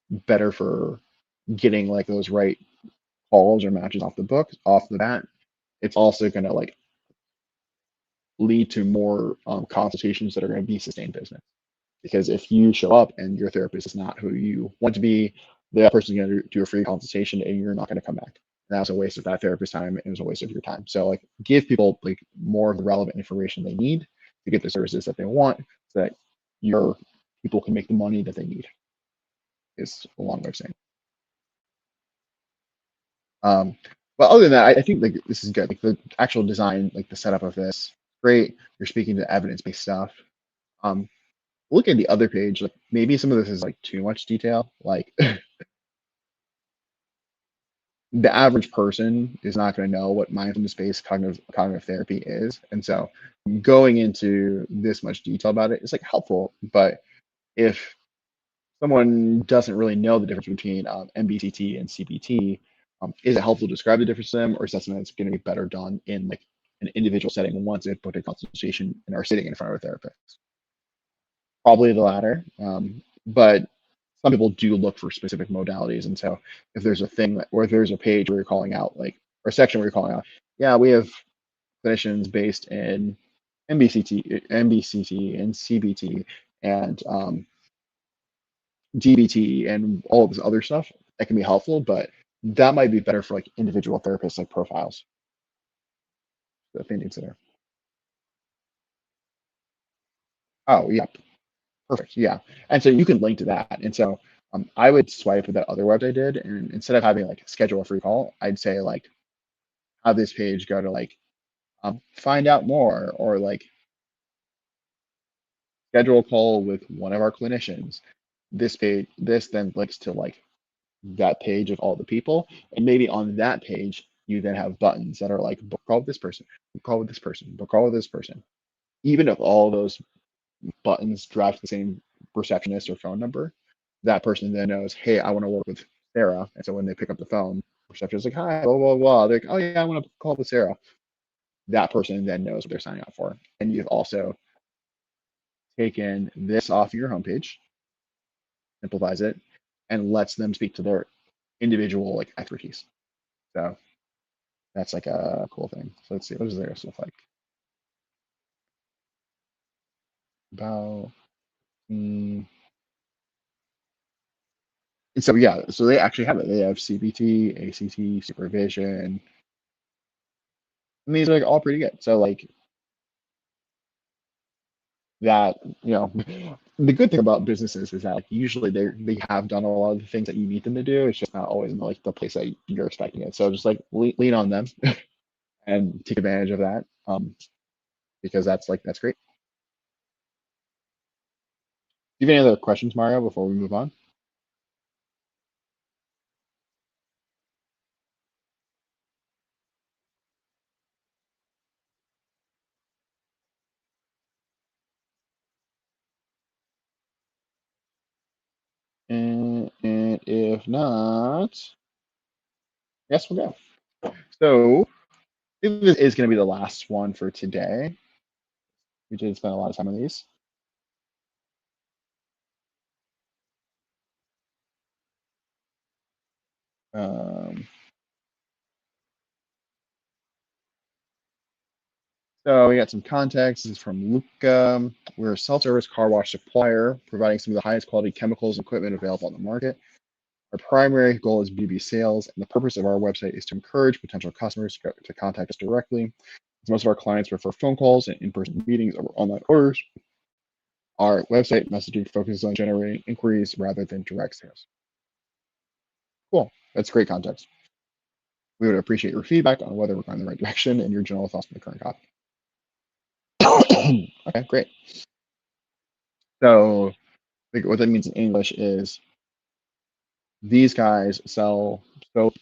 better for getting like those right calls or matches off the bat, it's also going to like lead to more consultations that are going to be sustained business. Because if you show up and your therapist is not who you want to be, that person's going to do a free consultation and you're not going to come back. And that was a waste of that therapist's time and it was a waste of your time. So like give people like more of the relevant information they need to get the services that they want so that your people can make the money that they need is a long way of saying. But other than that, I think like this is good. Like the actual design, like the setup of this, great. You're speaking to evidence-based stuff. Look at the other page. Like maybe some of this is like too much detail. Like the average person is not going to know what mindfulness-based cognitive therapy is, and so going into this much detail about it is like helpful. But if someone doesn't really know the difference between MBCT and CBT, is it helpful to describe the difference to them, or is that something that's going to be better done in like an individual setting once they've booked a consultation and are sitting in front of a therapist? Probably the latter, but some people do look for specific modalities, and so if there's a thing that, or if there's a page where you're calling out like, or a section where you're calling out, yeah, we have clinicians based in MBCT and CBT and DBT and all of this other stuff, that can be helpful, but that might be better for like individual therapists like profiles that they consider. Oh yeah, perfect. Yeah, and so you can link to that. And so I would swipe that other website I did, and instead of having like schedule a free call, I'd say like have this page go to like find out more, or like schedule a call with one of our clinicians. This then links to like that page of all the people, and maybe on that page you then have buttons that are like book call with this person, book call with this person, book call with this person. Even if all those buttons drive to the same receptionist or phone number, that person then knows, hey, I want to work with Sarah. And so when they pick up the phone, receptionist is like, hi, blah, blah, blah. They're like, oh yeah, I want to call with Sarah. That person then knows what they're signing up for. And you've also taken this off your homepage, simplifies it, and lets them speak to their individual like expertise. So that's like a cool thing. So let's see, what does their stuff like? About and so yeah, so they actually have it. They have CBT, ACT, supervision, and these are like all pretty good. So like that, the good thing about businesses is that like usually they have done a lot of the things that you need them to do. It's just not always in like the place that you're expecting it. So just like lean on them and take advantage of that, because that's great. Do you have any other questions, Mario, before we move on? And if not, yes, we'll go. So this is going to be the last one for today. We did spend a lot of time on these. Um, so we got some context. This is from Luca. We're a self-service car wash supplier, providing some of the highest quality chemicals and equipment available on the market. Our primary goal is B2B sales, and the purpose of our website is to encourage potential customers to contact us directly. As most of our clients prefer phone calls and in-person meetings over online orders, our website messaging focuses on generating inquiries rather than direct sales. Cool. That's great context. We would appreciate your feedback on whether we're going in the right direction and your general thoughts on the current copy. Okay, great. So what that means in English is these guys sell soap,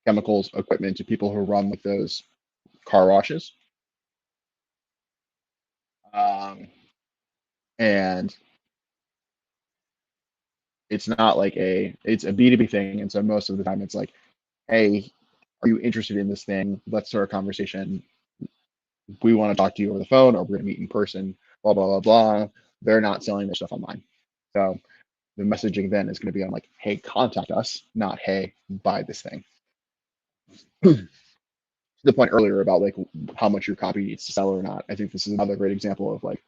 chemicals, equipment to people who run like those car washes. And it's not like it's a B2B thing. And so most of the time it's like, hey, are you interested in this thing? Let's start a conversation. We want to talk to you over the phone, or we're going to meet in person, blah, blah, blah, blah. They're not selling their stuff online. So the messaging then is going to be on like, hey, contact us, not hey, buy this thing. To the point earlier about like how much your copy needs to sell or not, I think this is another great example of like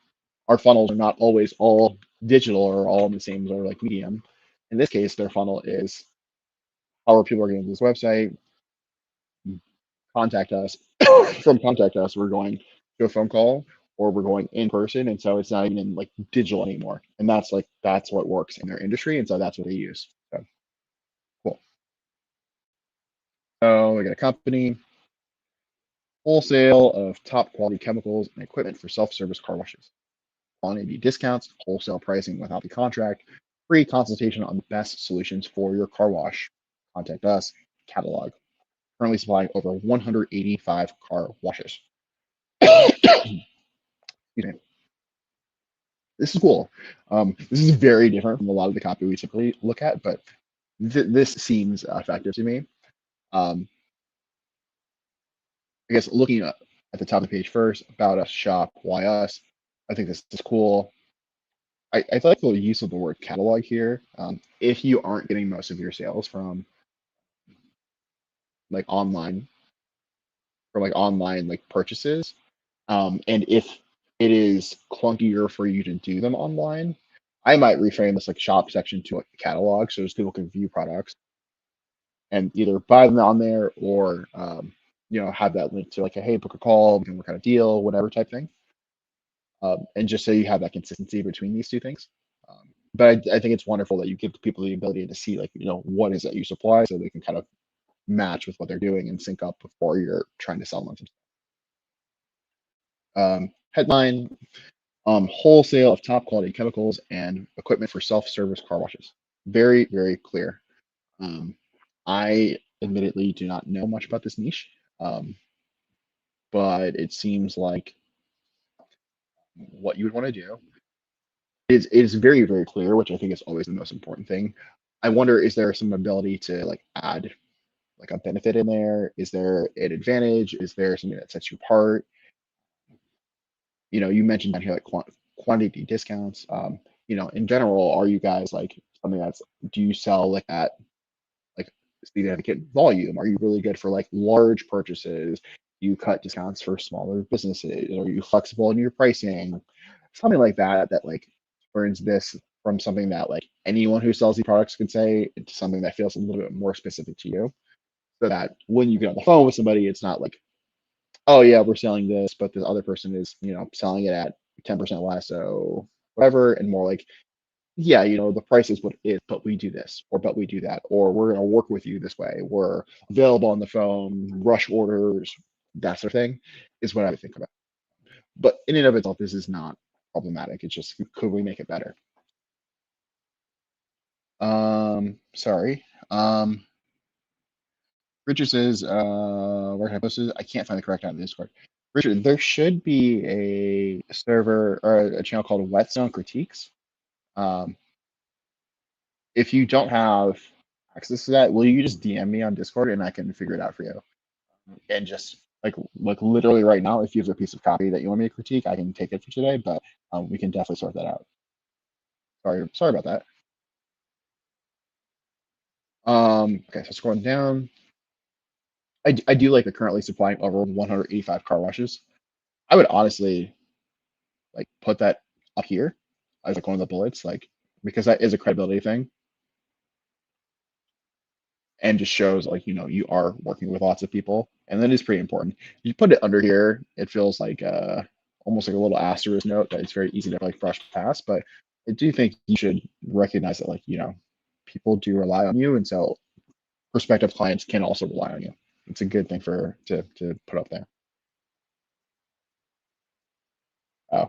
our funnels are not always all digital or all in the same sort of like medium. In this case, their funnel is how are people getting to this website, contact us. From contact us, we're going to a phone call or we're going in person. And so it's not even in like digital anymore. And that's what works in their industry. And so that's what they use. So cool. So we got a company, wholesale of top quality chemicals and equipment for self-service car washes. Quantity discounts, wholesale pricing without the contract, free consultation on the best solutions for your car wash. Contact us, catalog. Currently supplying over 185 car washes. Excuse me. This is cool. This is very different from a lot of the copy we typically look at, but this seems effective to me. I guess looking at the top of the page first, about us, shop, why us. I think this is cool. I like the use of the word catalog here. If you aren't getting most of your sales like online, from like online like purchases, and if it is clunkier for you to do them online, I might reframe this like shop section to like a catalog, so just people can view products and either buy them on there or have that link to like a hey, book a call, we can work out a deal, whatever type thing, and just so you have that consistency between these two things. But I think it's wonderful that you give people the ability to see like what is that you supply, so they can kind of match with what they're doing and sync up before you're trying to sell them. Headline: wholesale of top quality chemicals and equipment for self-service car washes. Very, very clear. Um, I admittedly do not know much about this niche, um, but it seems like what you would want to do is very, very clear, which I think is always the most important thing. I wonder, is there some ability to like add like a benefit in there? Is there an advantage? Is there something that sets you apart? You mentioned down here like quantity discounts. In general, are you guys like something that's, do you sell like at like significant volume? Are you really good for like large purchases? Do you cut discounts for smaller businesses? Are you flexible in your pricing? Something like that that like turns this from something that like anyone who sells these products can say into something that feels a little bit more specific to you. So that when you get on the phone with somebody, it's not like, oh yeah, we're selling this, but the other person is, selling it at 10% less, so whatever, and more like, yeah, the price is what it is, but we do this, or but we do that, or we're gonna work with you this way. We're available on the phone, rush orders, that sort of thing is what I would think about. But in and of itself, this is not problematic. It's just could we make it better? Sorry. Richard says, where can I post this? I can't find the correct out in Discord. Richard, there should be a server or a channel called Whetstone Critiques. If you don't have access to that, will you just DM me on Discord and I can figure it out for you? And just like literally right now, if you have a piece of copy that you want me to critique, I can take it for today, but we can definitely sort that out. Sorry about that. Okay, so scrolling down, I do like the currently supplying over 185 car washes. I would honestly like put that up here as like one of the bullets, like because that is a credibility thing and just shows like you are working with lots of people, and that is pretty important. You put it under here, it feels like almost like a little asterisk note that it's very easy to like brush past, but I do think you should recognize that like people do rely on you, and so prospective clients can also rely on you. It's a good thing for to put up there. Oh,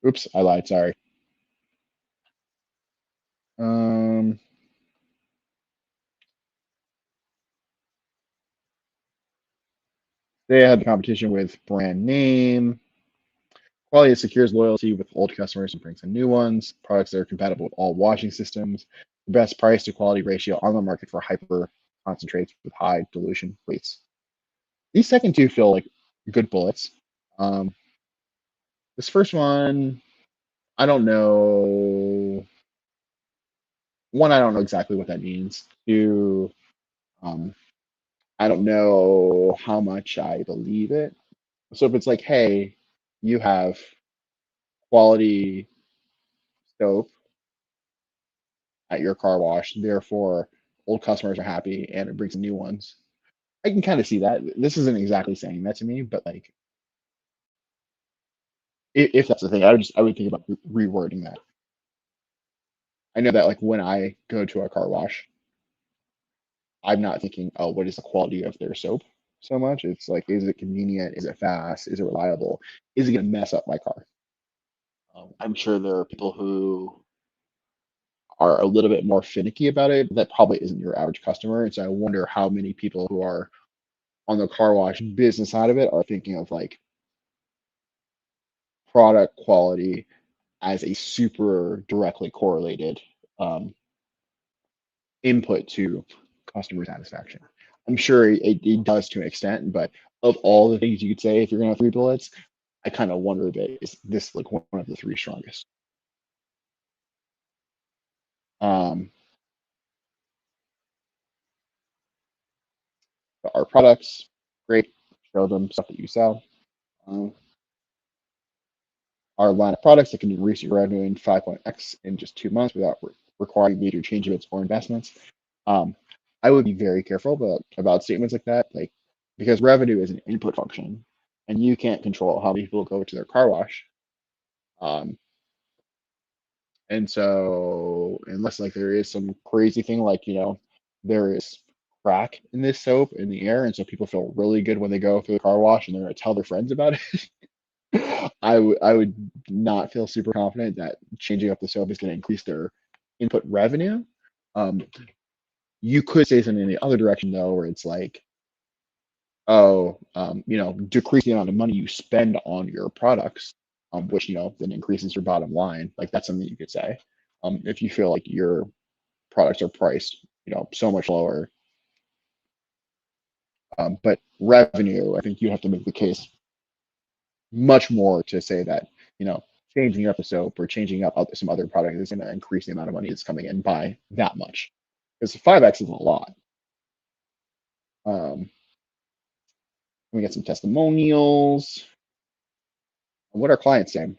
oops, I lied, sorry. um they had the competition with brand name. Quality secures loyalty with old customers and brings in new ones. Products that are compatible with all washing systems. The best price to quality ratio on the market for hyper concentrates with high dilution rates. These second two feel like good bullets. Um, this first one, I don't know. One, I don't know exactly what that means. Two, um, I don't know how much I believe it. So if it's like, hey, you have quality soap at your car wash, therefore old customers are happy and it brings in new ones. I can kind of see that. This isn't exactly saying that to me, but like if that's the thing, I would think about rewording that. I know that like when I go to a car wash, I'm not thinking, oh, what is the quality of their soap so much. It's like, is it convenient? Is it fast? Is it reliable? Is it gonna mess up my car? I'm sure there are people who are a little bit more finicky about it. That probably isn't your average customer. And so I wonder how many people who are on the car wash business side of it are thinking of like product quality as a super directly correlated um, input to customer satisfaction. I'm sure it does to an extent, but of all the things you could say if you're going to have three bullets, I kind of wonder a bit, is this like one of the three strongest? Um, our products, great, show them stuff that you sell. Um, our line of products that can increase your revenue in 5.x in just 2 months without requiring major changes or investments. Um, I would be very careful about statements like that, like because revenue is an input function, and you can't control how many people go to their car wash. Um, and so, unless like there is some crazy thing, like there is crack in this soap in the air, and so people feel really good when they go through the car wash and they're going to tell their friends about it. I would not feel super confident that changing up the soap is going to increase their input revenue. Um, you could say something in the other direction though, where it's like, oh, decrease the amount of money you spend on your products, which then increases your bottom line. Like that's something you could say. If you feel like your products are priced, so much lower. But revenue, I think you have to make the case much more to say that, changing up a soap or changing up some other product is going to increase the amount of money that's coming in by that much. Because 5x is a lot. We get some testimonials. What are clients saying?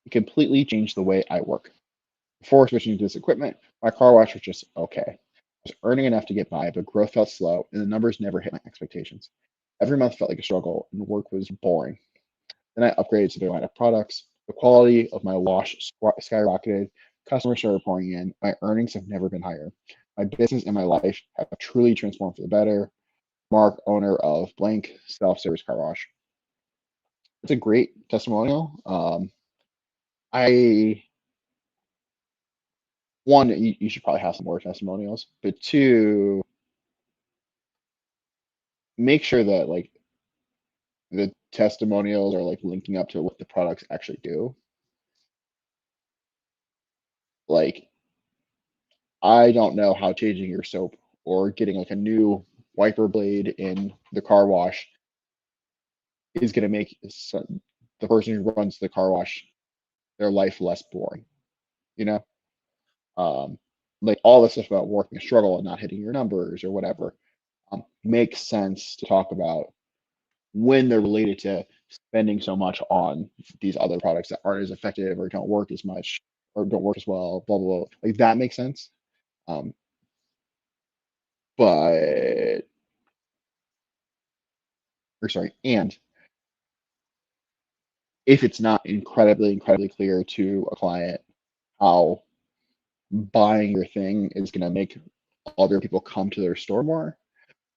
It completely changed the way I work. Before switching to this equipment, my car wash was just okay. I was earning enough to get by, but growth felt slow and the numbers never hit my expectations. Every month felt like a struggle and work was boring. Then I upgraded to their line of products. The quality of my wash skyrocketed. Customers started pouring in. My earnings have never been higher. My business and my life have truly transformed for the better. Mark, owner of blank self-service car wash. It's a great testimonial. I one, you should probably have some more testimonials, but two, make sure that like the testimonials are like linking up to what the products actually do. Like, I don't know how changing your soap or getting like a new wiper blade in the car wash is going to make the person who runs the car wash their life less boring. You know, um, like all this stuff about working a struggle and not hitting your numbers or whatever makes sense to talk about when they're related to spending so much on these other products that aren't as effective or don't work as much or don't work as well, blah blah blah. Like that makes sense. Um, but or sorry, and if it's not incredibly clear to a client how buying your thing is going to make other people come to their store more,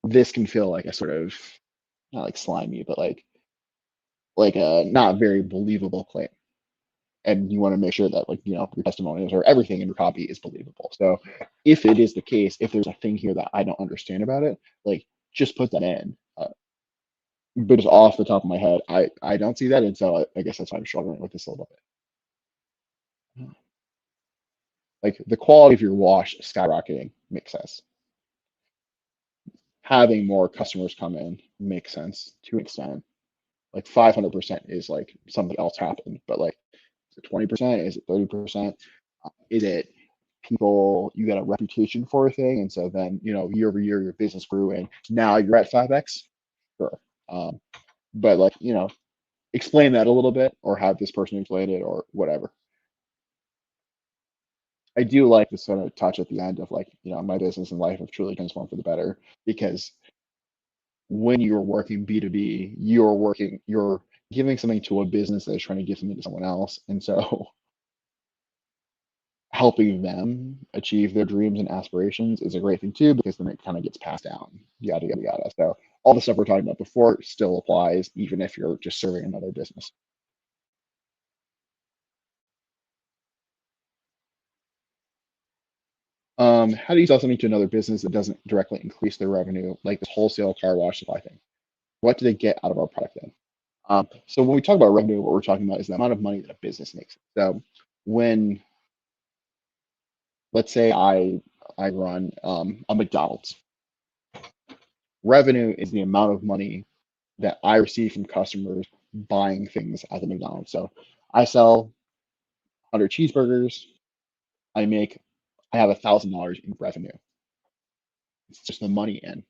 this can feel like a sort of not like slimy, but like a not very believable claim. And you want to make sure that like your testimonials or everything in your copy is believable. So if it is the case, if there's a thing here that I don't understand about it, like just put that in. But just off the top of my head, I don't see that, and so I guess that's why I'm struggling with this a little bit. Like the quality of your wash skyrocketing makes sense. Having more customers come in makes sense to an extent. Like 500% is like something else happened, but like is it 20%? Is it 30%? Is it people you got a reputation for a thing, and so then year over year your business grew, and now you're at 5x? Sure. Um, but like explain that a little bit, or have this person explain it, or whatever. I do like this sort of touch at the end of like, my business and life have truly transformed for the better because when you're working B2B, you're giving something to a business that is trying to give something to someone else. And so helping them achieve their dreams and aspirations is a great thing too, because then it kind of gets passed down, yada, yada, yada. So all the stuff we're talking about before still applies, even if you're just serving another business. How do you sell something to another business that doesn't directly increase their revenue, like this wholesale car wash supply thing? What do they get out of our product then? So when we talk about revenue, what we're talking about is the amount of money that a business makes. So when, let's say I run a McDonald's, revenue is the amount of money that I receive from customers buying things at the McDonald's. So I sell 100 cheeseburgers, I have $1,000 in revenue. It's just the money in.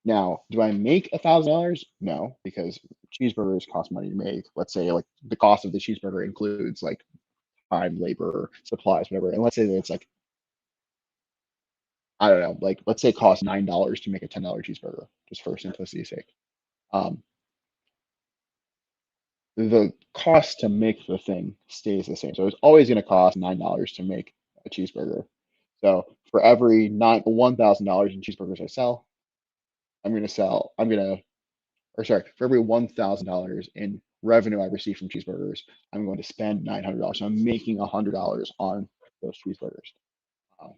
Now, do I make $1,000? No, because cheeseburgers cost money to make. Let's say like the cost of the cheeseburger includes like time, labor, supplies, whatever. And let's say that it's like, I don't know, like let's say it costs $9 to make a $10 cheeseburger, just for simplicity's sake. Um, the cost to make the thing stays the same. So it's always going to cost $9 to make a cheeseburger. So for every $1,000 in cheeseburgers I sell, I'm going to sell, I'm going to, or sorry, for every $1,000 in revenue I receive from cheeseburgers, I'm going to spend $900. So I'm making $100 on those cheeseburgers. Uh,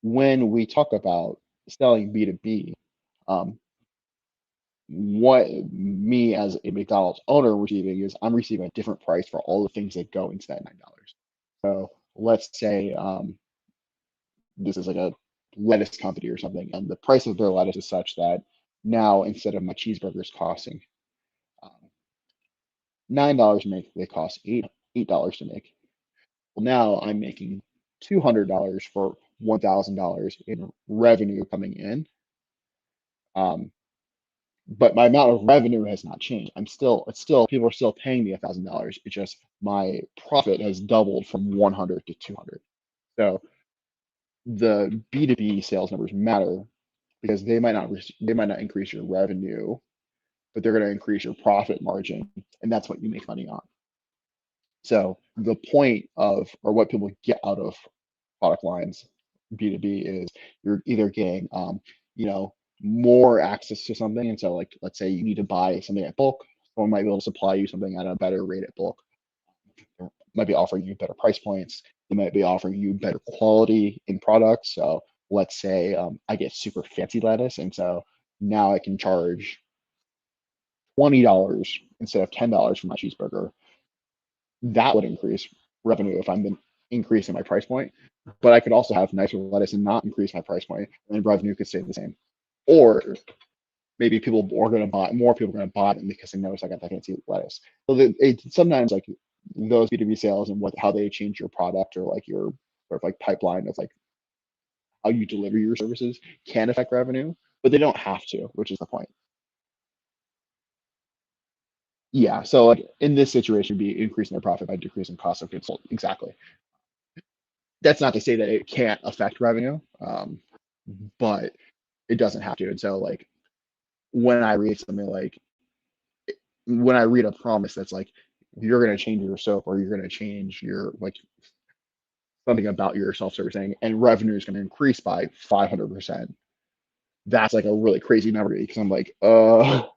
when we talk about selling B2B, um, what me as a McDonald's owner receiving is I'm receiving a different price for all the things that go into that $9. So let's say this is like a lettuce company or something, and the price of their lettuce is such that now instead of my cheeseburgers costing um, $9 to make, they cost $8 to make. Well, now I'm making $200 for $1,000 in revenue coming in. Um, but my amount of revenue has not changed. It's still people are still paying me $1,000. It's just my profit has doubled from 100 to 200. So the B2B sales numbers matter because they might not increase your revenue, but they're going to increase your profit margin, and that's what you make money on. So the point of, or what people get out of product lines B2B is you're either getting you know, more access to something. And so like let's say you need to buy something at bulk, someone might be able to supply you something at a better rate at bulk. They might be offering you better price points. They might be offering you better quality in products. So let's say I get super fancy lettuce, and so now I can charge $20 instead of $10 for my cheeseburger. That would increase revenue if I'm increasing my price point. But I could also have nicer lettuce and not increase my price point, and revenue could stay the same. Or maybe people are going to buy more. People are going to buy them because they notice I got that fancy lettuce. So sometimes like those B2B sales and how they change your product, or like your sort of like pipeline of like how you deliver your services can affect revenue, but they don't have to, which is the point. Yeah. So like in this situation, be increasing their profit by decreasing cost of goods sold. Exactly. That's not to say that it can't affect revenue, but it doesn't have to. And so like when I read something like when I read a promise that's like you're going to change your soap, or you're going to change your like something about your self-service thing, and revenue is going to increase by 500%. That's like a really crazy number, because I'm like, how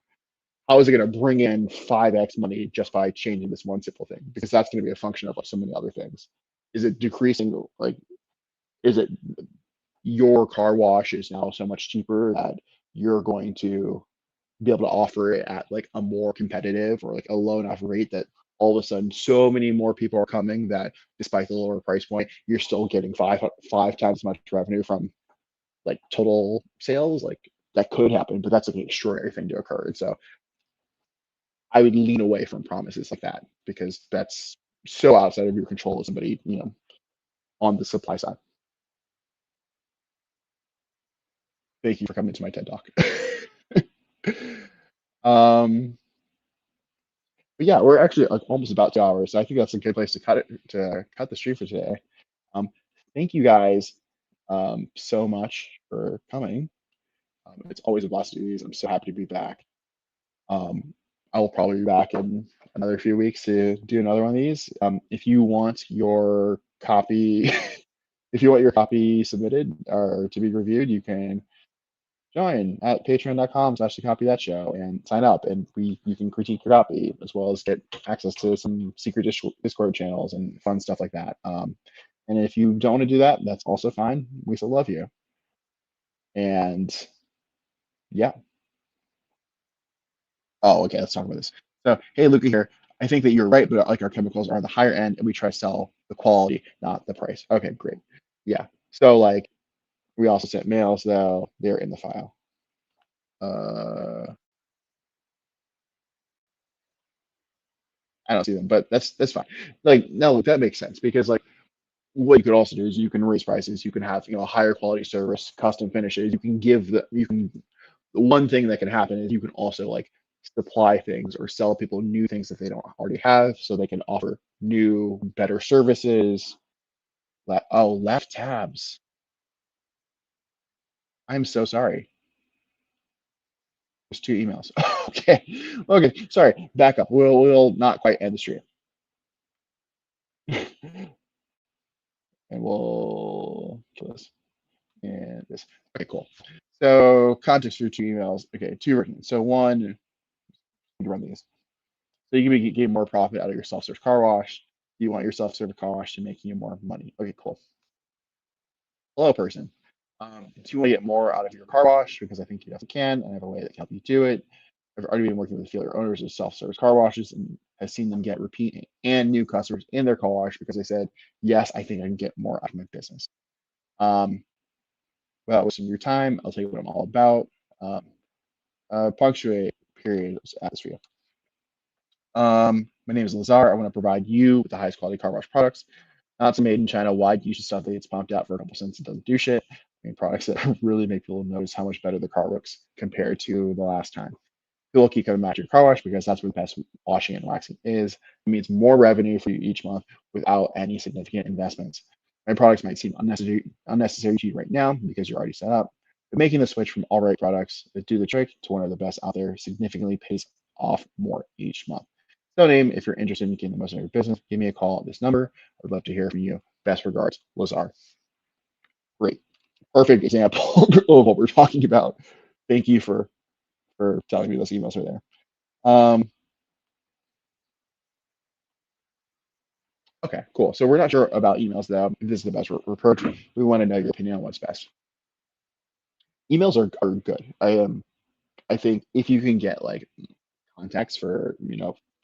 is it going to bring in 5x money just by changing this one simple thing? Because that's going to be a function of like so many other things. Is it decreasing? Like, is it your car wash is now so much cheaper that you're going to be able to offer it at like a more competitive or like a low enough rate that all of a sudden so many more people are coming that despite the lower price point, you're still getting five times as much revenue from like total sales? Like that could happen, but that's like an extraordinary thing to occur. And so I would lean away from promises like that, because that's so outside of your control as somebody, on the supply side. Thank you for coming to my TED Talk. um, but yeah, we're actually like almost about 2 hours. So I think that's a good place to cut the stream for today. Um, thank you guys so much for coming. It's always a blast to do these. I'm so happy to be back. I will probably be back in another few weeks to do another one of these. If you want your copy, if you want your copy submitted or to be reviewed, you can join at patreon.com/to copy that show and sign up, and you can critique your copy as well as get access to some secret Discord channels and fun stuff like that. And if you don't want to do that, that's also fine. We still love you. And yeah. Oh, okay. Let's talk about this. So, hey, Luca here. I think that you're right, but like our chemicals are on the higher end, and we try to sell the quality, not the price. Okay, great. Yeah. So like we also sent mails though. They're in the file. I don't see them, but that's fine. Like, no, look, that makes sense, because like what you could also do is you can raise prices. You can have a higher quality service, custom finishes. The one thing that can happen is you can also like supply things or sell people new things that they don't already have, so they can offer new, better services. Left tabs. I'm so sorry. There's two emails. Okay. Okay. Sorry. Back up. We'll not quite end the stream. And we'll ridiculous. And this. Okay, cool. So context for 2 emails. Okay, two written. So one, you run these. So you can get more profit out of your self-service car wash. You want your self-service car wash to make you more money. Okay, cool. Hello, person. Do you want to get more out of your car wash? Because I think you definitely can, and I have a way that can help you do it. I've already been working with failure owners of self-service car washes and have seen them get repeat and new customers in their car wash because they said, yes, I think I can get more out of my business. Without wasting your time, I'll tell you what I'm all about. Um, punctuate period as for you. My name is Lazar. I want to provide you with the highest quality car wash products. Not some made in China, wide use stuff that gets pumped out for a couple cents and doesn't do shit. I mean, products that really make people notice how much better the car looks compared to the last time. People keep coming back to your car wash because that's where the best washing and waxing is. It means more revenue for you each month without any significant investments. My products might seem unnecessary to you right now because you're already set up, but making the switch from already products that do the trick to one of the best out there significantly pays off more each month. So, name if you're interested in getting the most out of your business, give me a call at this number. I'd love to hear from you. Best regards, Lazar. Great, perfect example of what we're talking about. Thank you for telling me those emails are there. Okay, cool. So we're not sure about emails though. If this is the best approach. We want to know your opinion on what's best. Emails are good. I think if you can get like contacts for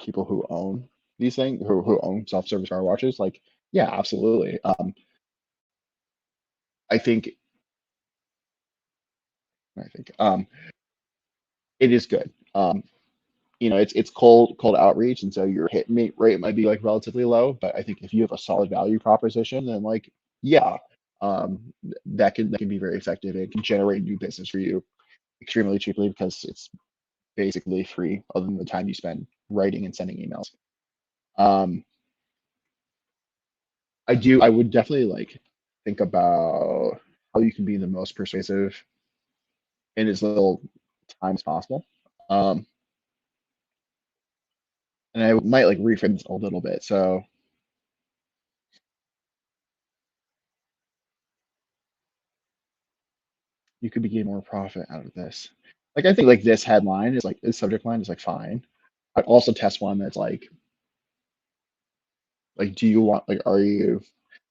people who own these things, who own self-service car washes, like yeah, absolutely. I think I think it is good. It's cold outreach, and so your hit rate might be like relatively low. But I think if you have a solid value proposition, then like yeah, that can be very effective. It can generate new business for you extremely cheaply because it's basically free, other than the time you spend writing and sending emails. Um, I would definitely like think about how you can be the most persuasive in as little time as possible. Um, and I might like rephrase this a little bit. So you could be getting more profit out of this. Like I think like this headline is like this subject line is like fine. I'd also test one that's like do you want like are you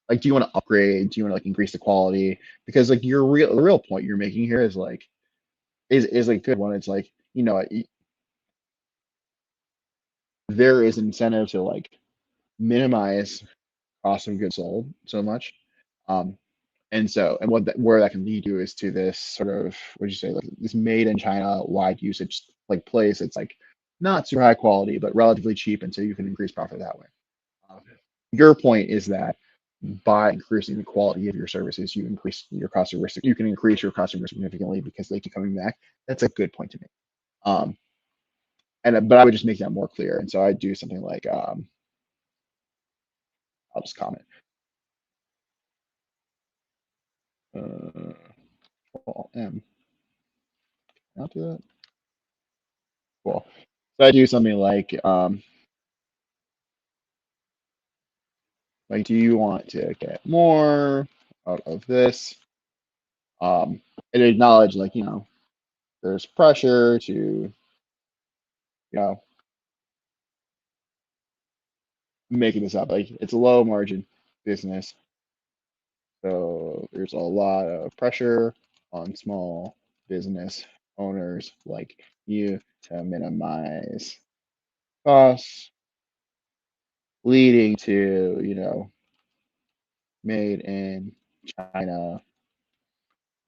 like do you want to upgrade? Do you want to like increase the quality? Because like your real point you're making here is like is like good one. It's like there is incentive to like minimize cost of goods sold so much. Um, and where that can lead you is to this sort of what do you say like this made in China wide usage like place. It's like not super high quality but relatively cheap, and so you can increase profit that way. Um, your point is that by increasing the quality of your services, you increase your cost of risk. You can increase your cost of risk significantly because they keep coming back. That's a good point to make. Um, but I would just make that more clear. And so I do something like I'll just comment. Uh, M. I'll do that. Cool. So I do something like, do you want to get more out of this? And acknowledge like there's pressure to know making this up. Like it's a low margin business, so there's a lot of pressure on small business owners like you to minimize costs, leading to made in China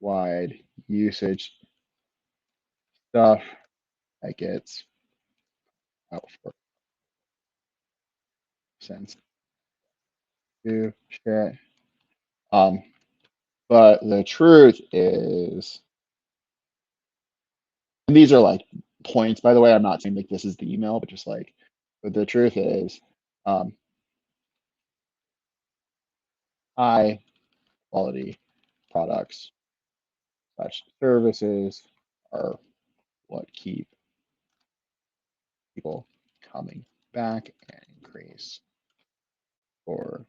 wide usage stuff that gets out for sense to share. Um, but the truth is, and these are like points, by the way. I'm not saying like this is the email, but just like, but the truth is, um, high quality products such services are what keep people coming back and increase for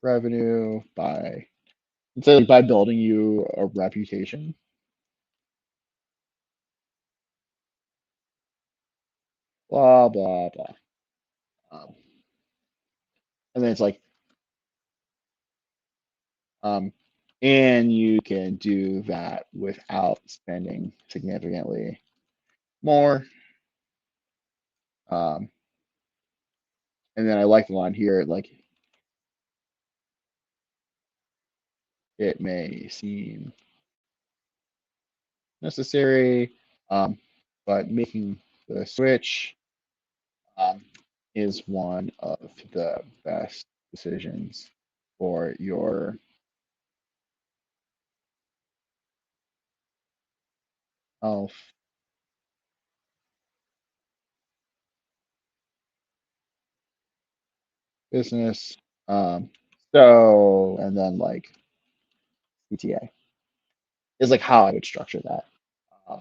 revenue by, instead of by building you a reputation, blah, blah, blah. Um, and then it's like, um, and you can do that without spending significantly more. Um, and then I like the line here, like, it may seem necessary, um, but making the switch um, is one of the best decisions for your health, business. Um, so, and then like CTA is like how I would structure that. Uh,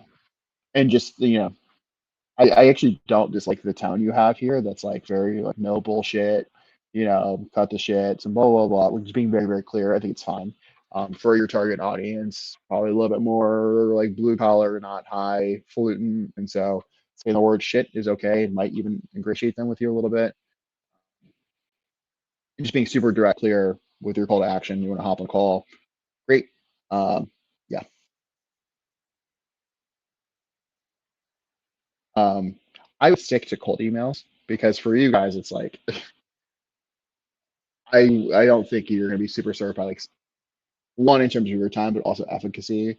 and just, I actually don't dislike the tone you have here. That's like very like no bullshit, cut the shit, some blah blah blah. We're just being very very clear. I think it's fine. For your target audience, probably a little bit more like blue collar, not highfalutin, and so saying the word shit is okay. It might even ingratiate them with you a little bit. Just being super direct, clear with your call to action. You want to hop on a call, great. Um, yeah. Um, I would stick to cold emails because for you guys, it's like I don't think you're gonna be super served by like one in terms of your time, but also efficacy.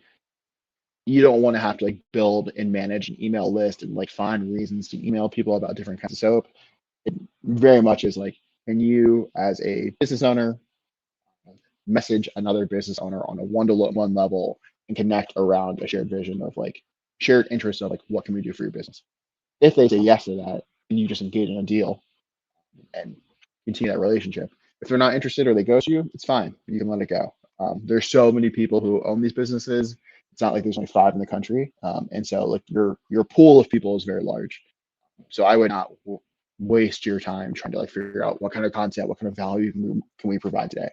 You don't want to have to like build and manage an email list and like find reasons to email people about different kinds of soap. It very much is like, can you as a business owner message another business owner on a one-to-one level and connect around a shared vision of like shared interest of like what can we do for your business? If they say yes to that, and you just engage in a deal and continue that relationship. If they're not interested or they ghost you, it's fine. You can let it go. There's so many people who own these businesses. It's not like there's only five in the country, and so like your pool of people is very large. So I would not waste your time trying to like figure out what kind of content, what kind of value can we provide today.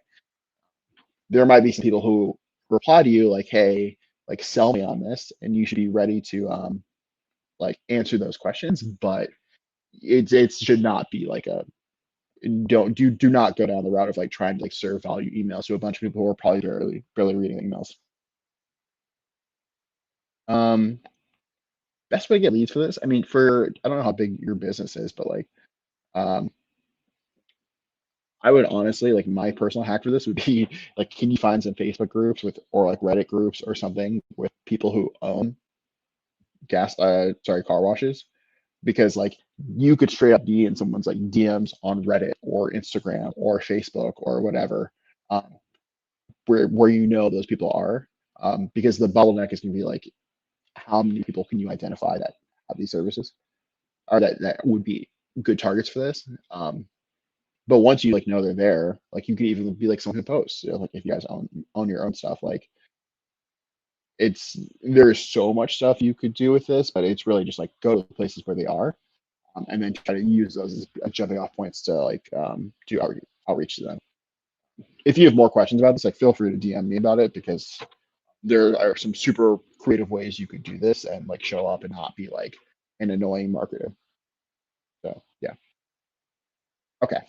There might be some people who reply to you like, "Hey, like sell me on this," and you should be ready to like answer those questions. But it should not be like a do not go down the route of like trying to like serve value emails to a bunch of people who are probably barely reading emails. Um, best way to get leads for this. I mean, for I don't know how big your business is, but like um, I would honestly like my personal hack for this would be like, can you find some Facebook groups with or like Reddit groups or something with people who own car washes? Because like you could straight up be in someone's like DMs on Reddit or Instagram or Facebook or whatever, um, where those people are, because the bottleneck is going to be like how many people can you identify that have these services or that would be good targets for this. But once you like know they're there, like you can even be like someone who posts, like if you guys own your own stuff, like it's there's so much stuff you could do with this, but it's really just like go to the places where they are, and then try to use those as jumping off points to like do outreach to them. If you have more questions about this, like feel free to DM me about it because there are some super creative ways you could do this and like show up and not be like an annoying marketer. So yeah. Okay.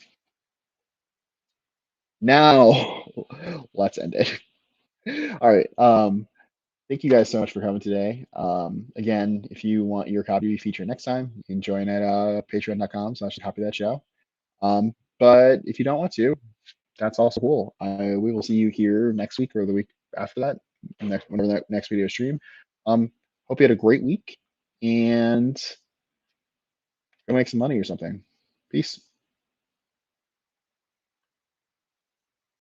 Now let's end it. All right. Thank you guys so much for coming today. Again, if you want your copy to be featured next time, you can join at patreon.com/copy that show. But if you don't want to, that's also cool. We will see you here next week or the week after that, whenever that next video stream. Hope you had a great week and go make some money or something. Peace.